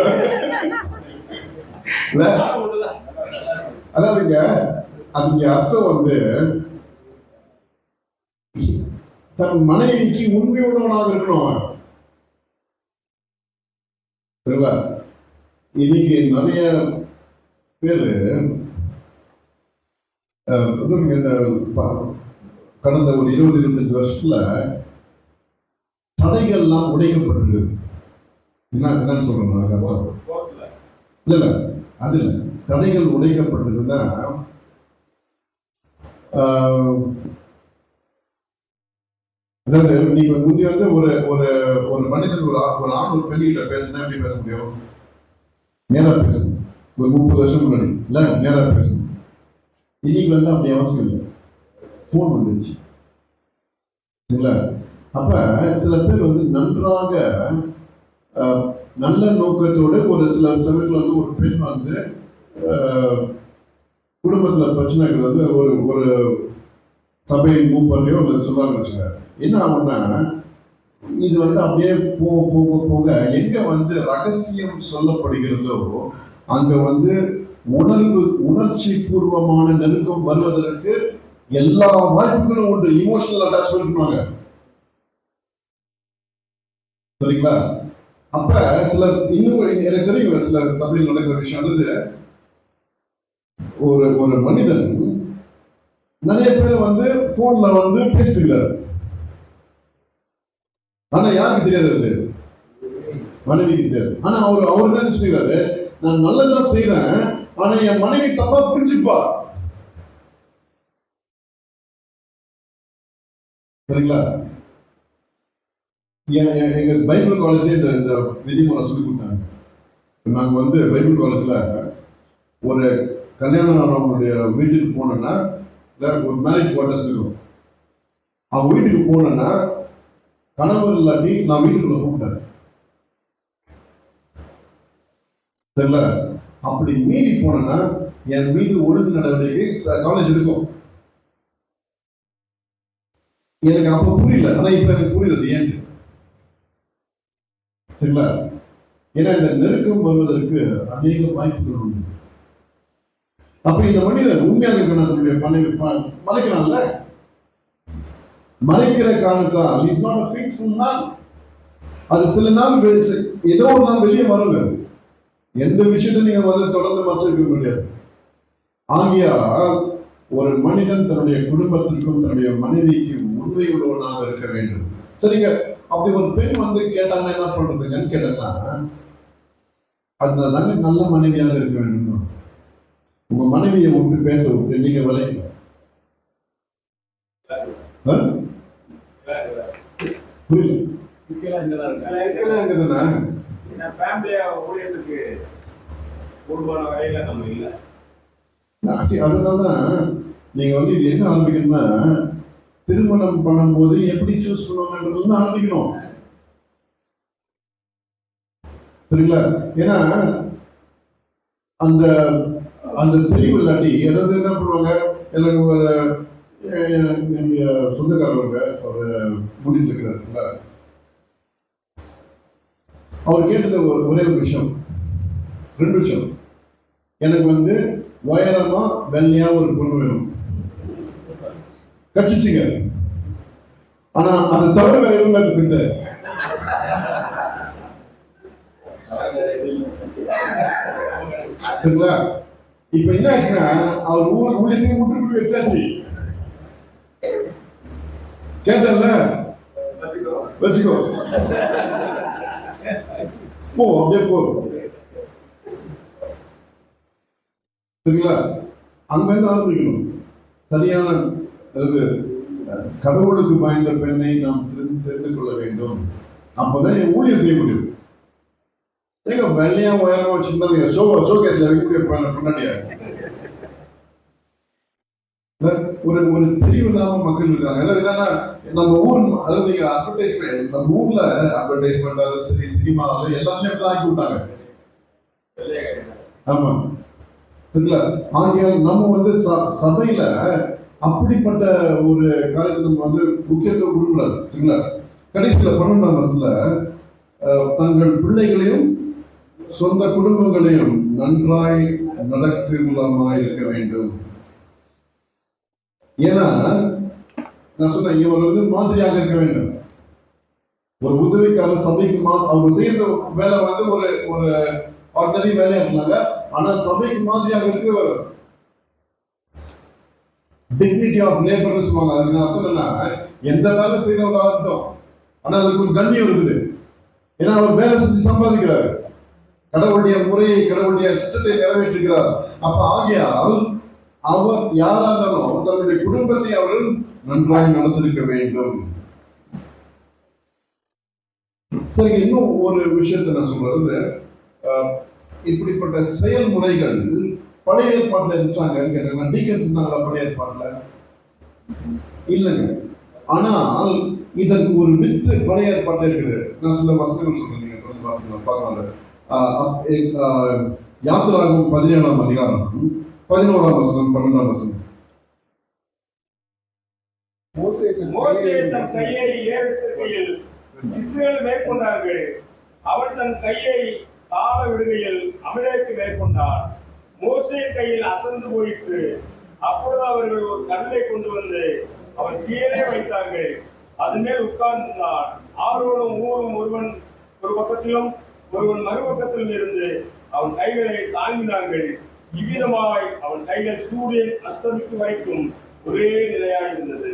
A: அதாவதுங்க அதுக்கு அர்த்தம் வந்து தன் மனைவிக்கு உண்மையுள்ளவனாக இருக்கணும். இன்னைக்கு நிறைய பேரு கடந்த ஒரு 20-25 வருஷத்துல தடைகள்லாம் உடைக்கப்பட்டிருக்கு. என்னன்னு சொல்றேன்.
B: கோர்ட்ல
A: இல்ல இல்ல, அது இல்ல. தடைகள் உடைக்கப்பட்டதுன்னா அதாவது நீங்க முந்தி வந்து ஒரு ஒரு ஒரு மனிதன் ஒரு ஆண் ஒரு பெண்கிட்ட பேசினா எப்படி பேச முடியும்? நேரா பேசணும். ஒரு 30 வருஷம் முன்னாடி இல்ல நேரா பேசணும். இன்னைக்கு வந்து அப்படி அவசியம் இல்லை, போன் வந்துருச்சு. சரிங்களா? அப்ப சில பேர் வந்து நன்றாக நல்ல நோக்கத்தோடு ஒரு சில சமயத்துல வந்து ஒரு பெண் வந்து குடும்பத்துல பிரச்சனைகள் வந்து ஒரு ஒரு சபையை மூவ் பண்ணியோ இல்லை சொல்றாங்க. என்ன ஆகும்னா இது வந்து அப்படியே போக போக போக எங்க வந்து ரகசியம் சொல்லப்படுகிறதோ அங்க வந்து உணர்ச்சி பூர்வமான நெருக்கம் வருவதற்கு எல்லா வாய்ப்புகளும் உண்டு. இமோஷனல் அட்டாச்மெண்ட் பண்ணுவாங்க. சரிங்களா? அப்ப சில இன்னும் எனக்கு தெரியும் சில சபையில் நடக்கிற விஷயம் வந்து ஒரு ஒரு மனிதன் நிறைய பேர் வந்து போன்ல வந்து பேசிக்கிறாரு. ஆனா யாருக்கு தெரியாது? அது மனைவிக்கு தெரியாது. ஆனா அவர் என்ன நினைச்சுக்கிறாரு, நான் நல்லதான் செய்யறேன், ஆனா என் மனைவி தப்பா புரிஞ்சுப்பா. சரிங்களா? எங்க பைபிள் காலேஜ்ல இந்த விதிமுறை சொல்லி கொடுத்தாங்க. நாங்க வந்து பைபிள் காலேஜ்ல ஒரு கல்யாணம் ஆனவங்களுடைய வீட்டுக்கு போனோம்னா ஒரு மேரேஜ் குவார்டர்ஸ் இருக்கும். அவங்க வீட்டுக்கு போனோம்னா கணவர் இல்லாட்டி நான் வீட்டுக்குள்ள கூப்பிட்டேன். தெரியல, அப்படி மீறி போனேன்னா என் மீது ஒழுங்கு நடவடிக்கை காலேஜ் இருக்கும். எனக்கு அப்ப புரியல, ஆனா இப்ப எனக்கு புரியுது ஏன். சரிங்களா? ஏன்னா இந்த நெருக்கம் வருவதற்கு அநேக வாய்ப்புகள் உண்டு. அப்ப இந்த மனிதன் உண்மையாக தன்னுடைய மறைக்கிறான்ல, மறைக்கிற காரணத்தால் is not a faithful man. அது சில நாள் ஏதோ ஒரு நாள் வெளியே வருங்க. எந்த விஷயத்தை நீங்க வந்து தொடர்ந்து மறைச்சிருக்க முடியாது. ஆகியா ஒரு மனிதன் தன்னுடைய குடும்பத்திற்கும் தன்னுடைய மனைவிக்கு உண்மை உள்ளவனாக இருக்க வேண்டும். சரிங்க, அப்படி ஒரு பெண் வந்து கேட்டாங்க என்ன பண்றதுங்கன்னு கேட்டாங்கன்னா அதுதாங்க நல்ல மனைவியாக இருக்க வேண்டும். உங்க மனைவியை விட்டு பேச விட்டு நீங்க விளையாட அதனாலதான் நீங்க வந்து இது என்ன ஆரம்பிக்கணும்னா திருமணம் பண்ணும்போது எப்படி சூஸ் பண்ணுவாங்கன்றது ஆரம்பிக்கணும். சரிங்களா? ஏன்னா அந்த அந்த தெளிவு இல்லாட்டி ஏதாவது என்ன பண்ணுவாங்க, எனக்கு ஒரு என்னுடைய சொந்தக்காரங்க ஒரு முடிச்சிருக்கிறாருங்களா, அவர் கேட்டது ஒரே ஒரு விஷயம், 2 விஷயம். எனக்கு வந்து உயரமா வெள்ளையா ஒரு பொண்ணு வேணும். கட்சிச்சுங்க. ஆனா அது தவிர வேற எதுவும் அது பின்ன. சரிங்களா? இப்ப என்ன ஆச்சுன்னா அவர் ஊழியத்தை முற்றுப்புள்ளி வச்சாச்சு. கேட்டல வச்சுக்கோ போ, அப்படியே போ. சரிங்களா? அங்க இருந்து ஆரம்பிக்கணும். சரியான கடவுளுக்கு பயந்த பெண்ணை நாம் தெரிந்து கொள்ள வேண்டும். அப்பதான் என் ஊழியம் செய்ய முடியும். ஏங்க வெள்ளையா உயரமா வச்சிருந்தா நீங்க ஷோகேஸ்ல பின்னாடியா ஒரு ஒரு தெளிவு இல்லாம மக்கள் இருக்காங்க. என்னன்னா நம்ம ஊர், அதாவது நீங்க அட்வர்டைஸ்மெண்ட், நம்ம ஊர்ல அட்வர்டைஸ்மெண்ட் அது சரி சினிமாவில் எல்லாமே ஆக்கி விட்டாங்க. ஆமா, சரிங்களா? ஆகியால் நம்ம வந்து சபையில அப்படிப்பட்ட ஒரு காரியத்தை நம்ம வந்து முக்கியத்துவம் கொடுக்கூடாது. சரிங்களா? கடைசியில 12ஆம் வருஷத்துல தங்கள் பிள்ளைகளையும் சொந்த குடும்பங்களையும் நன்றாய் நடத்துகிறவர்களாய் இருக்க வேண்டும். ஏன்னா நான் சொன்னேன், இங்க ஒரு மாதிரியாக இருக்க வேண்டும். ஒரு உதவிக்காரர் சபைக்கு அவங்க செய்யற வேலை வந்து ஒரு ஒரு ஆர்டினரி வேலையா இருந்தாங்க. ஆனா சபைக்கு மாதிரியாக இருக்க டிக்னிட்டி ஆஃப் லேபர்னு சொல்லுவாங்க. அதுக்கு அர்த்தம் என்ன, எந்த வேலை செய்யறவங்களா இருக்கட்டும், ஆனா அதுக்கு ஒரு கண்ணியம் இருக்குது. ஏன்னா அவர் வேலை செஞ்சு சம்பாதிக்கிறார், கடவுளுடைய முறையை கடவுளுடைய சித்தத்தை நிறைவேற்றுகிறார். அப்ப ஆகையால் அவர் யாராலும் தன்னுடைய குடும்பத்தை அவர்கள் நன்றாய் நடந்திருக்க வேண்டும். சரி, இன்னும் ஒரு விஷயத்தை நான் சொல்றது, இப்படிப்பட்ட செயல்முறைகள் பழைய ஏற்பாட்டுல இருந்துச்சாங்க கேட்டீங்கன்னா, டீக்கன்ஸ் இருந்தாங்களா பழைய ஏற்பாட்டுல? இல்லைங்க. ஆனால் இதற்கு ஒரு வித்து பழைய ஏற்பாட்டுல இருக்குது. நான் சில வசனங்கள் சொல்றேன், நீங்க கொஞ்சம் வாசனம் பார்க்கலாம். யாத்திராகமம் 17ஆம் அதிகாரம் 11ஆம் வசனம் 12ஆம் வசனம்.
B: மோசே தன் கையை ஏறெடுக்கையில் இஸ்ரவேல் மேற்கொண்டார்கள். அவன் தன் கையை தாழ விடுகையில் அமலேக்கு மேற்கொண்டார். மோசே கையில் அசந்து போயிற்று. அப்பொழுது அவர்கள் ஒரு கல்லை கொண்டு வந்து அவன் கீழே வைத்தார்கள். அது மேல் உட்கார்ந்தார். ஆரோனும் ஊரும் ஒருவன் ஒரு பக்கத்திலும் ஒருவன் மறுபக்கத்திலும் இருந்து அவன் கைகளை தாங்கினார்கள். இவ்விதமாய் அவன் கைகள் சூரியன் அஸ்தமிக்கும் வரைக்கும் ஒரே நிலையாக இருந்தது.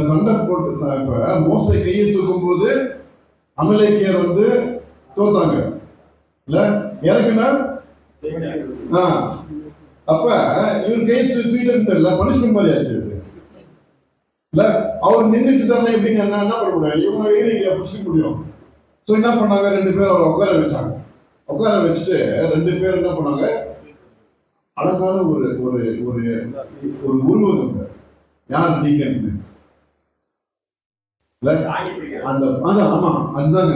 A: சண்டை போட்டு இப்ப மோசே கையை தூக்கும் போது அமலேக்கியர் வந்து தோத்தாங்க இல்ல, இறக்குனா அப்ப இவன் கையை தூக்கிட்டு இல்ல பனிஷ்மெண்ட் மாதிரி ஆச்சு இல்ல. அவர் நின்றுட்டு தானே எப்படிங்க என்ன பண்ண முடியும், இவங்க ஏறி பிடிச்சிக்க முடியும். ஸோ என்ன பண்ணாங்க, 2 பேர் அவரை உட்கார வச்சாங்க. உட்கார வச்சுட்டு 2 பேர் என்ன பண்ணாங்க, அழகான ஒரு ஒரு ஒரு ஒரு உருவகம். யார் டீக்கன்ஸ் அந்த ஆமா அதுதாங்க.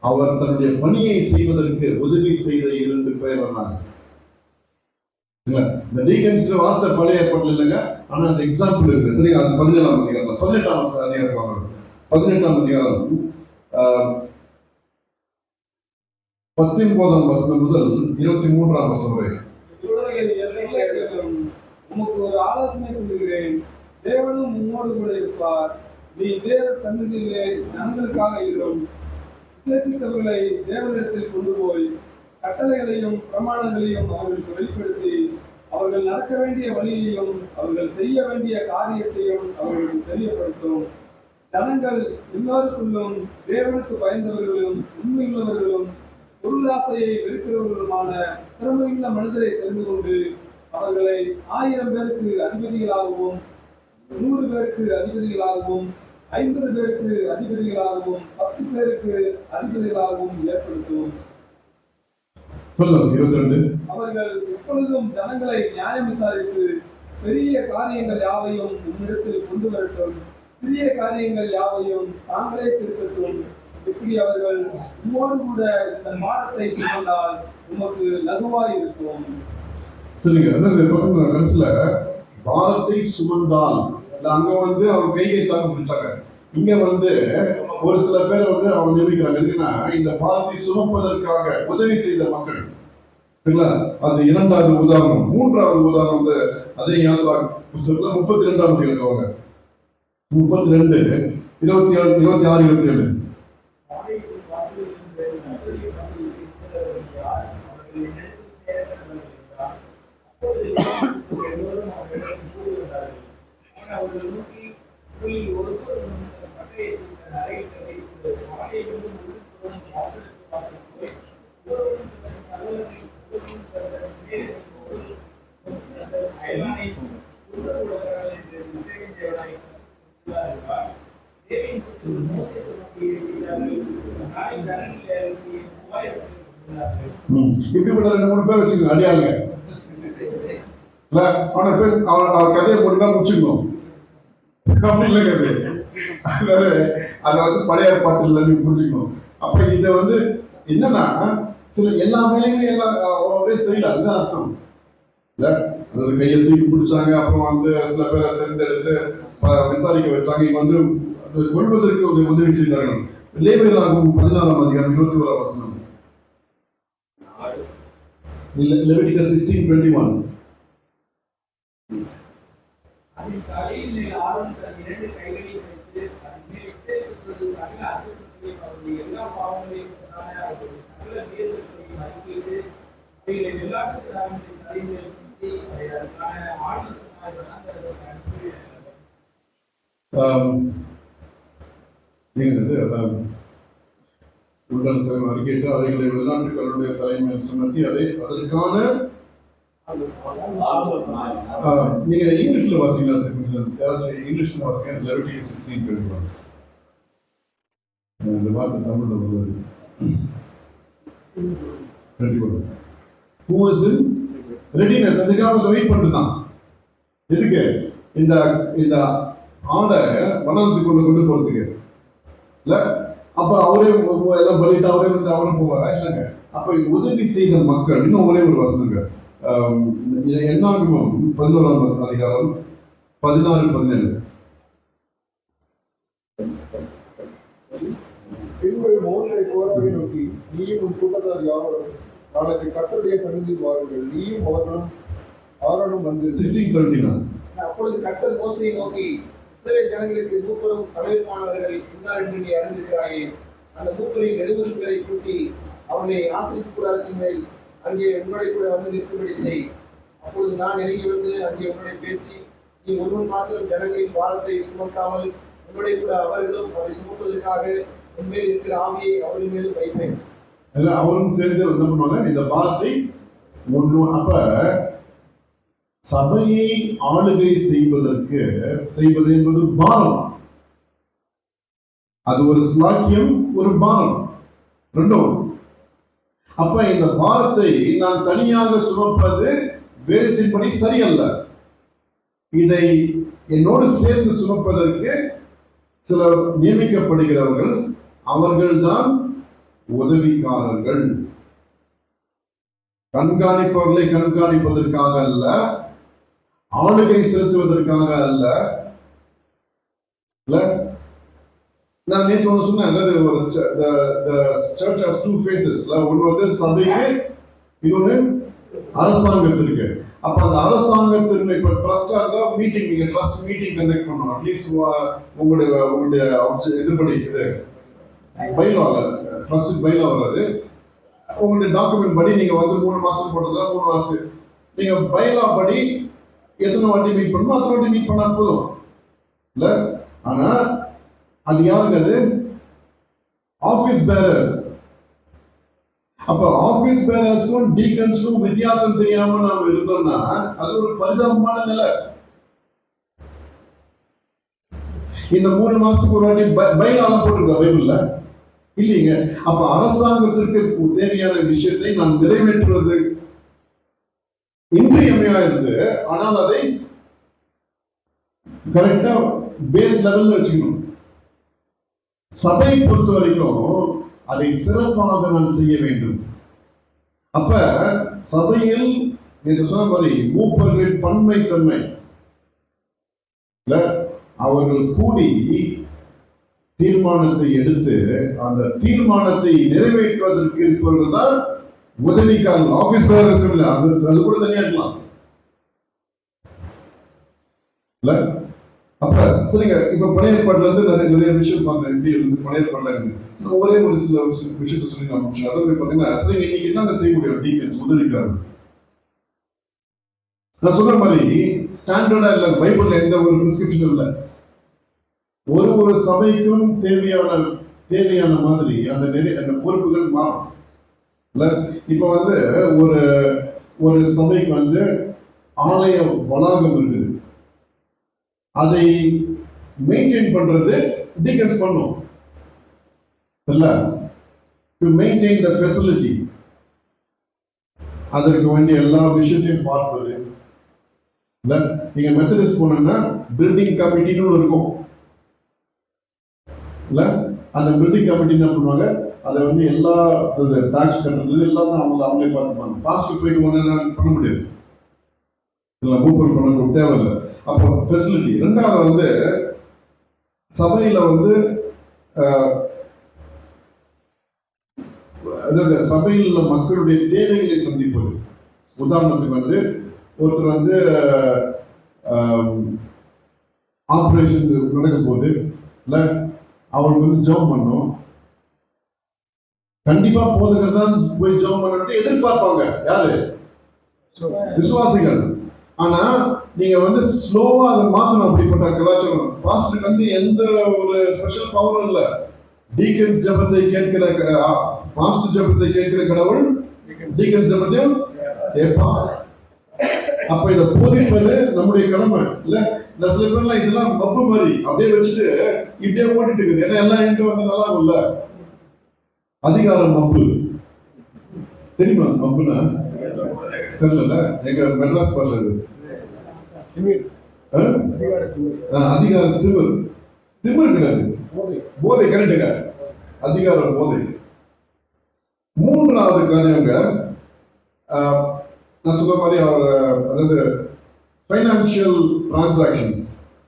A: அவர் தன்னுடைய பணியை செய்வதற்கு உதவி செய்த 2 பேர் வந்தாங்க. இந்த டீக்கன்ஸ் வார்த்தை பழைய ஏற்பாட்டில் இல்லைங்க, ஆனா அந்த எக்ஸாம்பிள் இருக்கு. சரி, அது 17ஆம் அதிகாரம் 18ஆம் அதிகாரம் 19ஆம் வசனம் முதல் 23ஆம் வசனம் வரை.
B: உமக்கு ஒரு ஆலோசனை சொல்லுகிறேன். தேவனும் உம்மோடு கூட இருப்பார். நீ தேவ சன்னதியிலே ஜனங்களுக்காக இரும். விசேஷித்தவர்களை தேவனிடத்தில் கொண்டு போய் கட்டளைகளையும் பிரமாணங்களையும் அவர்களுக்கு வெளிப்படுத்தி அவர்கள் நடக்க வேண்டிய வழியையும் அவர்கள் செய்ய வேண்டிய காரியத்தையும் அவர்களுக்கு தெரியப்படுத்தும். ஜனங்கள் எல்லாருக்குள்ளும் தேவனுக்கு பயந்தவர்களும் உண்மையுள்ளவர்களும் பொருளாசையை வெறுக்கிறவர்களுமான திறமையுள்ள மனிதரை தெரிந்து கொண்டு அவர்களை 1000 பேருக்கு அதிபதிகளாகவும் 100 பேருக்கு அதிபதிகளாகவும் 50 பேருக்கு அதிபதிகளாகவும் 10 பேருக்கு அதிபதிகளாகவும் ஏற்படுத்தும். அவர்கள் எப்பொழுதும் ஜனங்களை நியாயம் விசாரித்து பெரிய காரியங்கள் யாவையும் உன்னிடத்தில் கொண்டு வரட்டும், சிறிய காரியங்கள் யாவையும் தாங்களே திருத்தட்டும். இப்படி அவர்கள் உம்மோடு கூட இந்த பாரத்தை சுமந்தால் உமக்கு லகுவாய் இருக்கும்.
A: சரிங்க, கடைசியில பாரத்தை சுமந்தால் அங்க வந்து அவங்க கையை தாங்க பிடிச்சாங்க. இங்க வந்து ஒரு சில பேர் வந்து அவங்க நினைக்கிறாங்க எதுக்குன்னா இந்த பாரத்தை சுமப்பதற்காக உதவி செய்த மக்கள். சரிங்களா, அது 2வது உதாரணம். 3வது உதாரணம் வந்து அதே யாத்திராகமம் 32ஆம் அதிகாரம் 32 26 27. இப்படிப்பட்ட 2-3 பேர் வச்சுக்கோங்க அடியாளுங்க. அவனை போய் அவர் கதையை போட்டுதான் முடிச்சுக்கணும் அப்படி இல்லைங்கிறது. அதை வந்து பழைய பாட்டில் நீங்க புரிஞ்சுக்கணும். அப்ப இதை வந்து என்னன்னா சில எல்லா வேலைகளும் எல்லாம் ஒரே செய்யல, அதுதான் அர்த்தம் இல்ல. அதாவது கையை தூக்கி பிடிச்சாங்க, அப்புறம் வந்து சில பேரை தேர்ந்தெடுத்து விசாரிக்க வச்சாங்க. இங்க வந்து கொள்வதற்கு ஒரு உதவி செய்தார்கள். லேவியராகமம் 14ஆம் அதிகாரம் 21ஆம் வசனம். Leviticus 16:21. உடன் செல்வம் அறிக்கையிட்டு அவைகளை வெளிநாட்டுகளுடைய தலைமையில் சுமத்தி அதற்கான நீங்க இங்கிலீஷ்ல வாசிக்கலாம், இங்கிலீஷ்ல வாசிக்க லெவிட்டிகஸ் 16:21. இந்த வார்த்தை தமிழ்ல வருது. 21. Who is in readiness? அதுக்காக வெயிட் பண்ணுதான். எதுக்கு? இந்த இந்த ஆடை வனத்துக்கு கொண்டு போறதுக்கு இல்ல. அப்ப அவரே எல்லாம் பண்ணிட்டு அவரே வந்து அவரும் போவாரா? இல்லைங்க. அப்ப உதவி செய்த மக்கள் இன்னும் ஒரே ஒரு வசனங்க, என்னாகமம் 11ஆம் அதிகாரம் 16-17.
D: பின்பு மோசே கோராவை நோக்கி, நீயும் உன் கூட்டத்தார் யாவரும் நாளைக்கு கர்த்தருடைய சந்நிதியில் வாருங்கள், நீயும் அவர்களும் ஆரோனும் வந்து.
A: 16:17.
E: அப்பொழுது கர்த்தர் மோசேயை நோக்கி, இஸ்ரவேல் ஜனங்களுக்கு மூப்பரும் தலைவருமானவர்கள் இன்னார் என்று நீ அறிந்திருக்கிறாயே. அந்த மூப்பரில் 70 பேரை கூட்டி அவனை ஆசரிப்பு கூடாரத்தின் மேல் அங்கே உன்னுடைய கூட வந்து நிற்கும்படி செய். அப்பொழுது நான் நெருங்கி வந்து அங்கே உன்னுடைய பேசி, நீ ஒருவன் மாத்திரம் ஜனங்களின் பாரத்தை சுமக்காமல் உன்னுடைய கூட அவர்களும் அதை சுமப்பதற்காக உண்மையில் இருக்கிற ஆவியை அவர்கள் மேலும் வைப்பேன்.
A: அவரும் சேர்ந்து என்ன பண்ணுவாங்க, இந்த பாரத்தை ஒன்று. அப்ப சபையை ஆளுகை செய்வது என்பது பாரம். அது ஒரு ஸ்லாக்கியம், ஒரு பாரம், ரெண்டும். அப்ப இந்த பாரத்தை நான் தனியாக சுமப்பது வேதத்தின்படி சரியல்ல. இதை என்னோடு சேர்ந்து சுமப்பதற்கு சிலர் நியமிக்கப்படுகிறவர்கள், அவர்கள்தான் உதவிக்காரர்கள். கண்காணிப்பவர்களை கண்காணிப்பதற்காக அல்ல, ஆளுகை செலுத்துவதற்காக அல்ல. நான் நேற்று ஒன்று சொன்னேன், அதாவது church has two faces. ஒன்று வந்து சபைக்கு, இன்னொன்று அரசாங்கத்திற்கு. அப்ப அந்த அரசாங்கத்திற்கு இப்ப ட்ரஸ்டா இருந்தா மீட்டிங், நீங்க ட்ரஸ்ட் மீட்டிங் கண்டக்ட் பண்ணணும். அட்லீஸ்ட் உங்களுடைய இதுபடி இது பைலால ட்ரஸ்ட் பைலா வராது, உங்களுடைய டாக்குமெண்ட் படி நீங்க வந்து 3 மாசம் போட்டதுல 3 மாசம் நீங்க பைலா படி எத்தனை வாட்டி மீட் பண்ணணும், அத்தனை வாட்டி மீட் பண்ணா போதும் இல்ல. ஆனா அது யாருங்க? அது ஆபீஸ் பேரர்ஸ். அப்ப ஆபீஸ் பேரர்ஸ்க்கும் டீகன்ஸ்க்கும் வித்தியாசம் தெரியாம நாம இருந்தோம்னா அது ஒரு பரிதாபமான நிலை. இந்த 3 மாசத்துக்கு ஒரு வாட்டி பைலாலாம் போட்டிருக்கா பைபிள்ல? இல்லைங்க. அப்ப அரசாங்கத்திற்கு தேவையான விஷயத்தை நாம் நிறைவேற்றுவது இன்றியமையா இருந்து, ஆனால் அதை கரெக்டா பேஸ் லெவல்ல வச்சுக்கணும். சபையை பொறுத்த வரைக்கும் அதை சிறப்பாக நான் செய்ய வேண்டும். அப்ப சபையில் நீங்க சொன்ன மாதிரி மூப்பர்களின் பன்மைத்தன்மை, அவர்கள் கூடி தீர்மானத்தை எடுத்து அந்த தீர்மானத்தை நிறைவேற்றுவதற்கு இருப்பவர்கள் தான் உதவிக்காரர்கள். ஆபீஸ் பேரர்ஸ் அது கூட தனியா இருக்கலாம். அப்ப சரிங்க. இப்ப பழைய ஏற்பாடுல இருந்து நிறைய விஷயம் பார்க்க எப்படி இருந்து பழைய ஏற்பாடுல இருந்து ஒரே ஒரு சில விஷயத்த சொல்லி நான் முடிச்சேன். அதாவது பாத்தீங்கன்னா சரிங்க, இன்னைக்கு என்னங்க செய்ய முடியும்? டீக்கன்ஸ் உதவிக்காரர்கள் நான் சொன்ன மாதிரி ஸ்டாண்டர்டா இல்ல, பைபிள்ல எந்த ஒரு பிரிஸ்கிரிப்ஷன் இல்லை. ஒரு சபைக்கும் தேவையான மாதிரி அந்த பொறுப்புகள் மாறும். இப்ப வந்து ஒரு சபைக்கு வந்து ஆலய வளாகம் இருக்குது, அதை மெயின்டைன் பண்றது டீகன்ஸ் பண்ணும் இல்ல. டு மெயின்டைன் த ஃபெசிலிட்டி, அதற்கு வேண்டிய எல்லா விஷயத்தையும் பார்ப்பது இல்ல. நீங்க மெத்தடிஸ்ட் போனீங்கன்னா பில்டிங் கமிட்டின்னு இருக்கும் இல்ல. அந்த பில்டிங் கமிட்டி என்ன பண்ணுவாங்க, அதை வந்து எல்லா டாக்ஸ் கட்டுறது எல்லாம் அவங்களே பார்த்துப்பாங்க. பாஸ்ட் போயிட்டு பண்ண முடியாது, மூப்பர் பண்ண தேவையில்லை. அப்போ ஃபெசிலிட்டி. ரெண்டாவது வந்து சபையில வந்து சபையில் உள்ள மக்களுடைய தேவைகளை சந்திப்பது. உதாரணத்துக்கு வந்து ஒருத்தர் வந்து ஆபரேஷன் நடக்கும் போது இல்ல, அவருக்கு வந்து ஜெபம் பண்ணணும். கண்டிப்பா போதகர் தான் போய் ஜெபம் பண்ணணும் எதிர்பார்ப்பாங்க. யாரு? விசுவாசிகள். ஆனா நீங்க வந்து ஸ்லோவா அதை மாற்றணும். அப்படிப்பட்ட கலாச்சாரம் பாஸ்டருக்கு வந்து எந்த ஒரு ஸ்பெஷல் பவரும் இல்லை. டீக்கன்ஸ் ஜெபத்தை கேட்கிற பாஸ்டர் ஜெபத்தை கேட்கிற கடவுள் டீக்கன்ஸ் ஜெபத்தையும் கேட்பார். அப்ப இதை போதிப்பது நம்முடைய கடமை இல்ல. இந்த சில பேர்லாம் இதெல்லாம் மப்பு மாதிரி அப்படியே வச்சுட்டு இப்படியே ஓட்டிட்டு இருக்குது. ஏன்னா எல்லாம் எங்க வந்து நல்லா இல்ல. அதிகாரம் மப்பு தெரியுமா? மப்புனா தெரியல. எங்க மெட்ராஸ் பாஷை அதிகார திமிர். திமிர் கிடையாது, போதை. கரெக்டுங்க, அதிகார போதை. மூன்றாவது காரியங்க நான் சொல்ற மாதிரி அவர் அதாவது ஃபைனான்சியல் டிரான்சாக்ஷன்ஸ்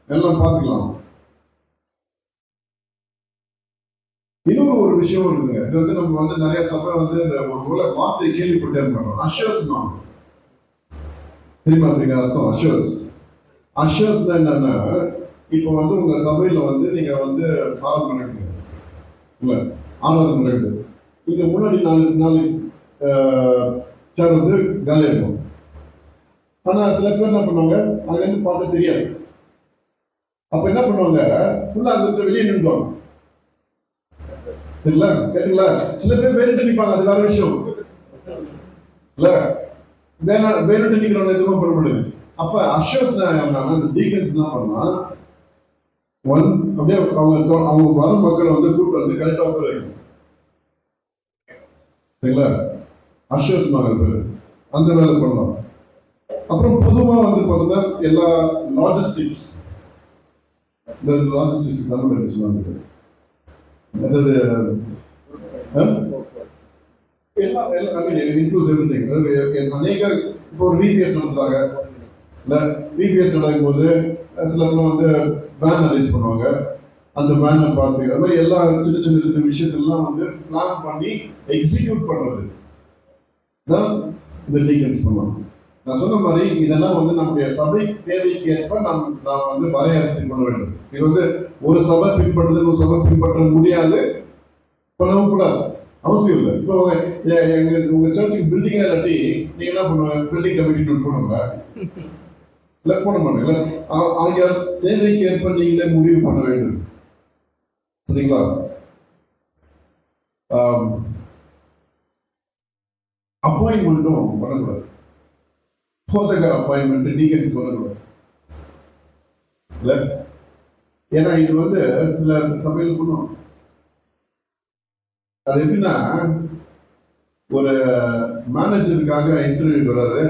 A: எல்லாம் பார்த்துக்கலாம். இன்னொரு ஒரு விஷயம் இருக்குங்க. இது வந்து நம்ம வந்து நிறைய சபை வந்து இந்த ஒரு வார்த்தை கேள்விப்பட்டே இருக்கோம். அஷர்ஸ் நான் தெரியுமா? அப்படிங்கிற அர்த்தம் அஷர்ஸ். அஷர்ஸ் என்னன்னா, இப்போ வந்து உங்க சபையில வந்து நீங்க வந்து ஆராதனை நடக்குது இல்ல, ஆராதனை நடக்குது. இங்க முன்னாடி நாலு சேர் வந்து காலியா இருக்கும். ஆனா சில பேர் என்ன பண்ணுவாங்க, அங்க இருந்து பார்த்து தெரியாது. அப்ப என்ன பண்ணுவாங்க, ஃபுல்லா அங்க வெளியே நின்றுவாங்க. தெரியல, கேட்டீங்களா? சில பேர் வேறுட்டு நிற்பாங்க, அது வேற விஷயம் இல்ல. வேறுட்டு நிக்கிறவங்க எதுவும் பண்ண முடியாது. அப்ப அஷர்ஸ் அந்த டீக்கன்ஸ் என்ன பண்ணா, அப்படியே அவங்க வர மக்களை வந்து கூப்பிட்டு வந்து கரெக்டா உட்கார சரிங்களா? அஷர்ஸ் பேரு அந்த வேலை பண்ணலாம். அப்புறம் பொதுவா வந்து பார்த்தீங்கன்னா எல்லா லாஜிஸ்டிக்ஸ், இந்த லாஜிஸ்டிக்ஸ் தமிழ் சொன்னாங்க. அதாவது எல்லா இன்க்ளூஸ் எவ்ரிதிங். அநேக இப்போ ஒரு விபிஎஸ் நடத்துறாங்க இல்ல, விபிஎஸ் நடக்கும் போது சில வந்து வேன் அரேஞ்ச் பண்ணுவாங்க. அந்த வேனை பார்த்து அது மாதிரி எல்லா சின்ன சின்ன சின்ன விஷயத்தெல்லாம் வந்து பிளான் பண்ணி எக்ஸிக்யூட் பண்றது தான் இந்த டீக்கன்ஸ் பண்ணுவாங்க. நான் சொன்ன மாதிரி இதெல்லாம் வந்து நம்முடைய சபை தேவைக்கு ஏற்ப நாம் வந்து வரையறுத்து கொள்ள வேண்டும். இது வந்து ஒரு சபை பின்பற்றுறது ஒரு சபை பின்பற்ற முடியாது, பண்ணவும் கூடாது, அவசியம் இல்லை. இப்போ உங்க சர்ச்சுக்கு பில்டிங்கா இல்லாட்டி நீங்க என்ன பண்ணுவாங்க, பில்டிங் கமிட்டி போடுவாங்க இல்ல, போட மாட்டாங்க. அவங்க தேவைக்கு ஏற்ப நீங்களே முடிவு பண்ண வேண்டும். சரிங்களா? அப்பாயின்மெண்ட்டும் பண்ணக்கூடாது. போதகர் அப்பாயின்மெண்ட் டீக்கன் சொல்லக்கூடாது இல்ல. ஏன்னா இது வந்து சில சபையில் பண்ணுவோம். அது எப்படின்னா, ஒரு மேனேஜருக்காக இன்டர்வியூ வர்றாரு,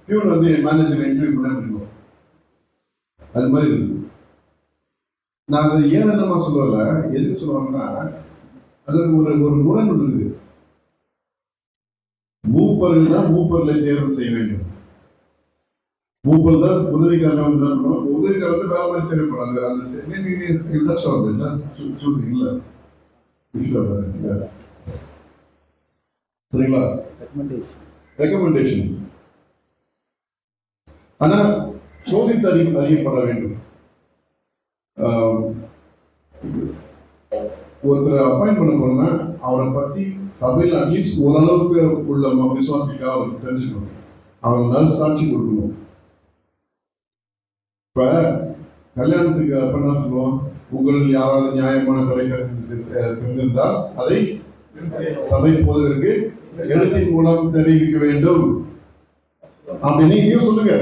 A: பியூன் வந்து மேனேஜர் இன்டர்வியூ பண்ண முடியும். அது மாதிரி இருக்கு. நான் அதை ஏனமா சொல்லல, எதுக்கு சொல்லுவாங்கன்னா, அதாவது ஒரு முரண் இருக்குது. மூப்பர்கள்னா மூப்பர்களை தேர்வு செய்ய வேண்டும். மூப்பர் தான் உதவிக்காரங்க வந்து என்ன பண்ணுவோம், உதவிக்காரங்க வேற மாதிரி தேவைப்படாது. சரிங்களா? ரெக்கமெண்டேஷன். ஆனா சோதித்து அறியப்பட வேண்டும். ஒருத்தர் அப்பாயிண்ட் பண்ண போனா அவரை பத்தி சபையில் அட்லீஸ்ட் ஓரளவுக்கு உள்ள விசுவாசிக்காக அவருக்கு தெரிஞ்சுக்கணும். அவங்களால சாட்சி கொடுக்கணும். இப்ப கல்யாணத்துக்கு அப்ப என்ன சொல்லுவோம், உங்களில் யாராவது நியாயமான குறை தெரிந்திருந்தால் அதை சபை போவதற்கு எழுத்தின் மூலம் தெரிவிக்க வேண்டும் அப்படின்னு நீங்க சொல்லுங்க.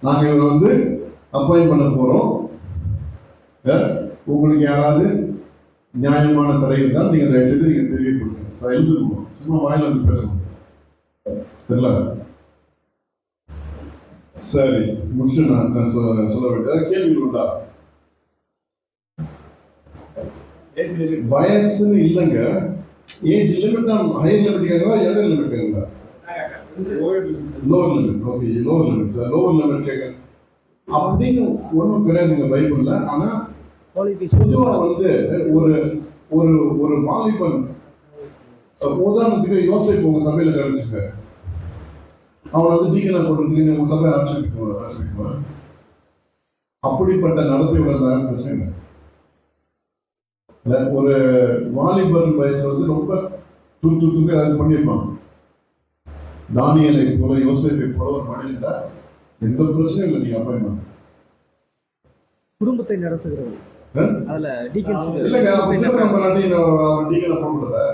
A: நாங்க இவரை வந்து அப்பாயிண்ட் பண்ண போறோம், உங்களுக்கு யாராவது நியாயமான தடை இருந்தால் நீங்க தயவுசெய்து நீங்க தெரியப்படுத்துங்க. எழுதுக்கணும், சும்மா வாயில வந்து பேசணும். தெரியல? சரி, முடிச்சு நான் சொல்ல வேண்டியது. கேள்வி உண்டா? வயசுன்னு இல்லைங்க, ஏஜ் லிமிட். ஹையர் லிமிட் கேட்கறா, எதர் லிமிட் கேட்கறா? Lower limit. Okay, lower limit sir. Lower limit கேட்கறேன் அப்படின்னு ஒன்றும் கிடையாதுங்க பைபிள்ல. ஆனா பொதுவா வந்து ஒரு ஒரு ஒரு வாலிபன், உதாரணத்துக்கு யோசிப்பு உங்க சபையில கிடைச்சுங்க, அவனை வந்து டீக்கனா போட்டு உங்க சபையை ஆரம்பிச்சுக்குவான். அப்படிப்பட்ட நடத்தையோட தான் பிரச்சனை. ஒரு வாலிபர் வயசுல வந்து ரொம்ப துருக்கு ஏதாவது பண்ணியிருப்பாங்க. தானியலை போல யோசிப்பை போல ஒரு மனிதன் எந்த பிரச்சனையும் இல்லை. நீங்க அப்பாயின்மெண்ட்
F: குடும்பத்தை நடத்துகிறவர் அதுல டீக்கன்ஸ்
A: இல்லைங்க, அப்ப திருமணம் பண்ணாட்டி அவன் டீக்கனை போகக்கூடாதா?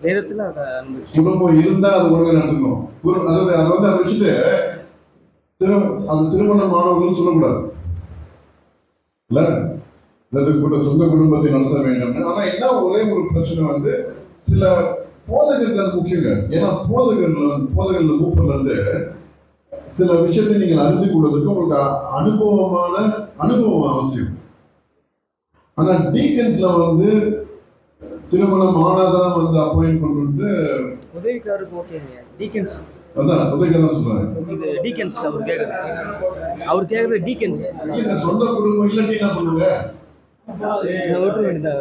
F: வேதத்துல அதை அனுமதிச்சு.
A: குடும்பம் இருந்தா அது ஒழுங்கா நடந்துக்கணும். அதாவது அதை வந்து அதை வச்சுட்டு அது திருமணமானவர்கள் சொல்லக்கூடாது இல்ல, சொந்த குடும்பத்தை நடத்த வேண்டும். ஆனா என்ன ஒரே ஒரு பிரச்சனை வந்து சில போதகர்கள் முக்கியங்க. ஏன்னா போதகர்கள் மூப்பர்ல இருந்து சில விஷயத்தை நீங்கள் அறிந்து கொள்வதற்கு உங்களுக்கு அனுபவம் அவசியம். ஆனா டீக்கன்ஸ்ல வந்து திருமணம் ஆனாதான் வந்து அப்பாயிண்ட் பண்ணிட்டு
F: உதவிக்காரருக்கு ஓகேங்க. டீக்கன்ஸ்
A: அதான் உதவிக்காரன் சொல்றாங்க.
F: இது டீக்கன்ஸ் அவர் கேக்குறது டீக்கன்ஸ்.
A: இல்ல சொந்த குடும்பம் இல்லாட்டி என்ன பண்ணுங்க?
F: ஓட்ட வேண்டியதா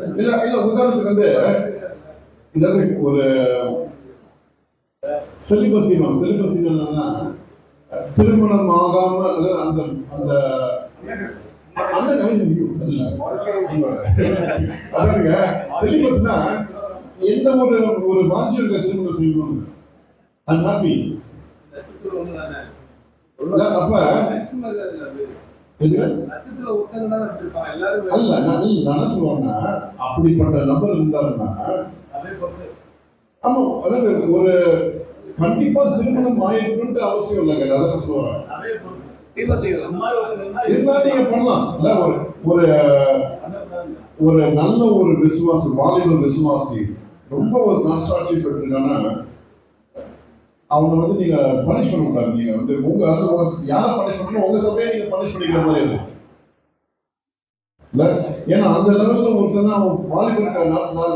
A: இல்ல உதாரணத்துக்கு வந்து இதாவது ஒரு செலிபசி என்னன்னா திருமணம் ஆகாம அந்த அந்த அதாவதுங்க செலிபஸ்னா எந்த ஒரு வாஞ்சி இருக்க திருமணம் செய்யணும். I'm happy. அப்ப அல்ல நான் என்ன சொல்லுவேன்னா அப்படிப்பட்ட நபர் இருந்தாருன்னா ஆமா, அதாவது ஒரு கண்டிப்பா திருமணம் ஆயிருக்குன்ற அவசியம் இல்லைங்க. அதான் சொல்றேன். இருந்தாலும் நீங்க பண்ணலாம். இல்ல ஒரு நல்ல ஒரு விசுவாசி, வாலிப விசுவாசி ரொம்ப ஒரு நற்சாட்சி பெற்றிருக்கானா அவங்க வந்து நீங்க பனிஷ் பண்ண கூடாது. நீங்க வந்து யாரை பனிஷ் பண்ணணும், உங்க சபையை நீங்க பனிஷ் பண்ணிக்கிற மாதிரி இருக்கு இல்ல. ஏன்னா அந்த லெவல்ல ஒருத்தர் அவன் வாலிபருக்கு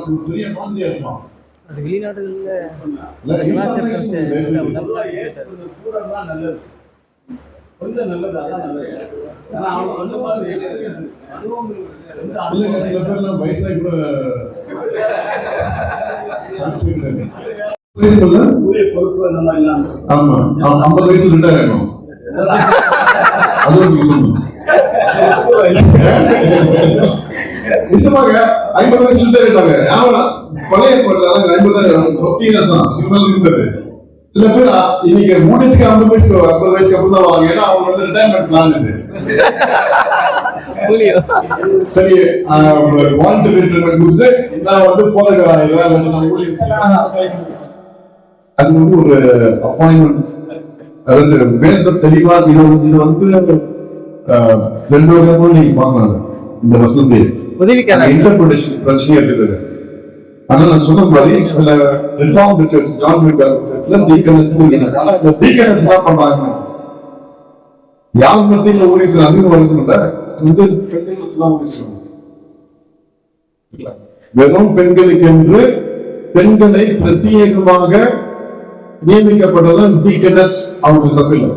A: ஒரு பெரிய மாதிரியா இருப்பான்.
F: அது வெளிநாடுகள்ல
B: கொஞ்சம் நல்லது.
A: சில பேர்லாம் வயசாகி கூட ஆமா 50 வயசுல ரிட்டையர் ஆகணும். அதுவும் நிச்சயமாக 50 வயசுல ரிட்டையர் ஆயிட்டாங்க. பழைய 50 இயர்ஸ் தான் இருந்தது. சில பேர் இன்னைக்கு மூணுக்கு 50 வயசுக்கு அப்புறம் தான் வராங்க. ஏன்னா அவங்க வந்து ரிட்டையர்மெண்ட் பிளான் இது. சரி, வாலண்டரி ரிட்டையர்மெண்ட் கொடுத்து நான் வந்து போதகராயிரம் அது வந்து ஒரு அப்பாயின்மெண்ட். அதாவது வேதம் தெளிவா இது வந்து 2 விதமும் நீங்க பார்க்கலாம். இந்த வசதி இன்டர்பிரேஷன் பிரச்சனையா இருக்குது. ஆனா நான் சொன்ன மாதிரி சில ரிஃபார்ம் ரிசர்ச் டீக்கனஸ் தான் பண்றாங்க. யார் மத்தியில் ஊழியர்கள் அதிகம் வருதுல இந்த பெண்களுக்கு தான் ஊழியம். வெறும் பெண்களுக்கு என்று பெண்களை பிரத்யேகமாக நியமிக்கப்பட்டதான் டீக்கனஸ் அவங்க சபையில்.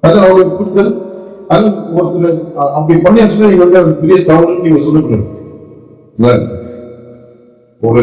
A: அது அவங்களுக்கு புரிதல். அது ஒருத்தர் அப்படி பண்ணியாச்சுன்னா நீங்க வந்து அது பெரிய தவறுன்னு நீங்க சொல்லக்கூடாது. ஒரு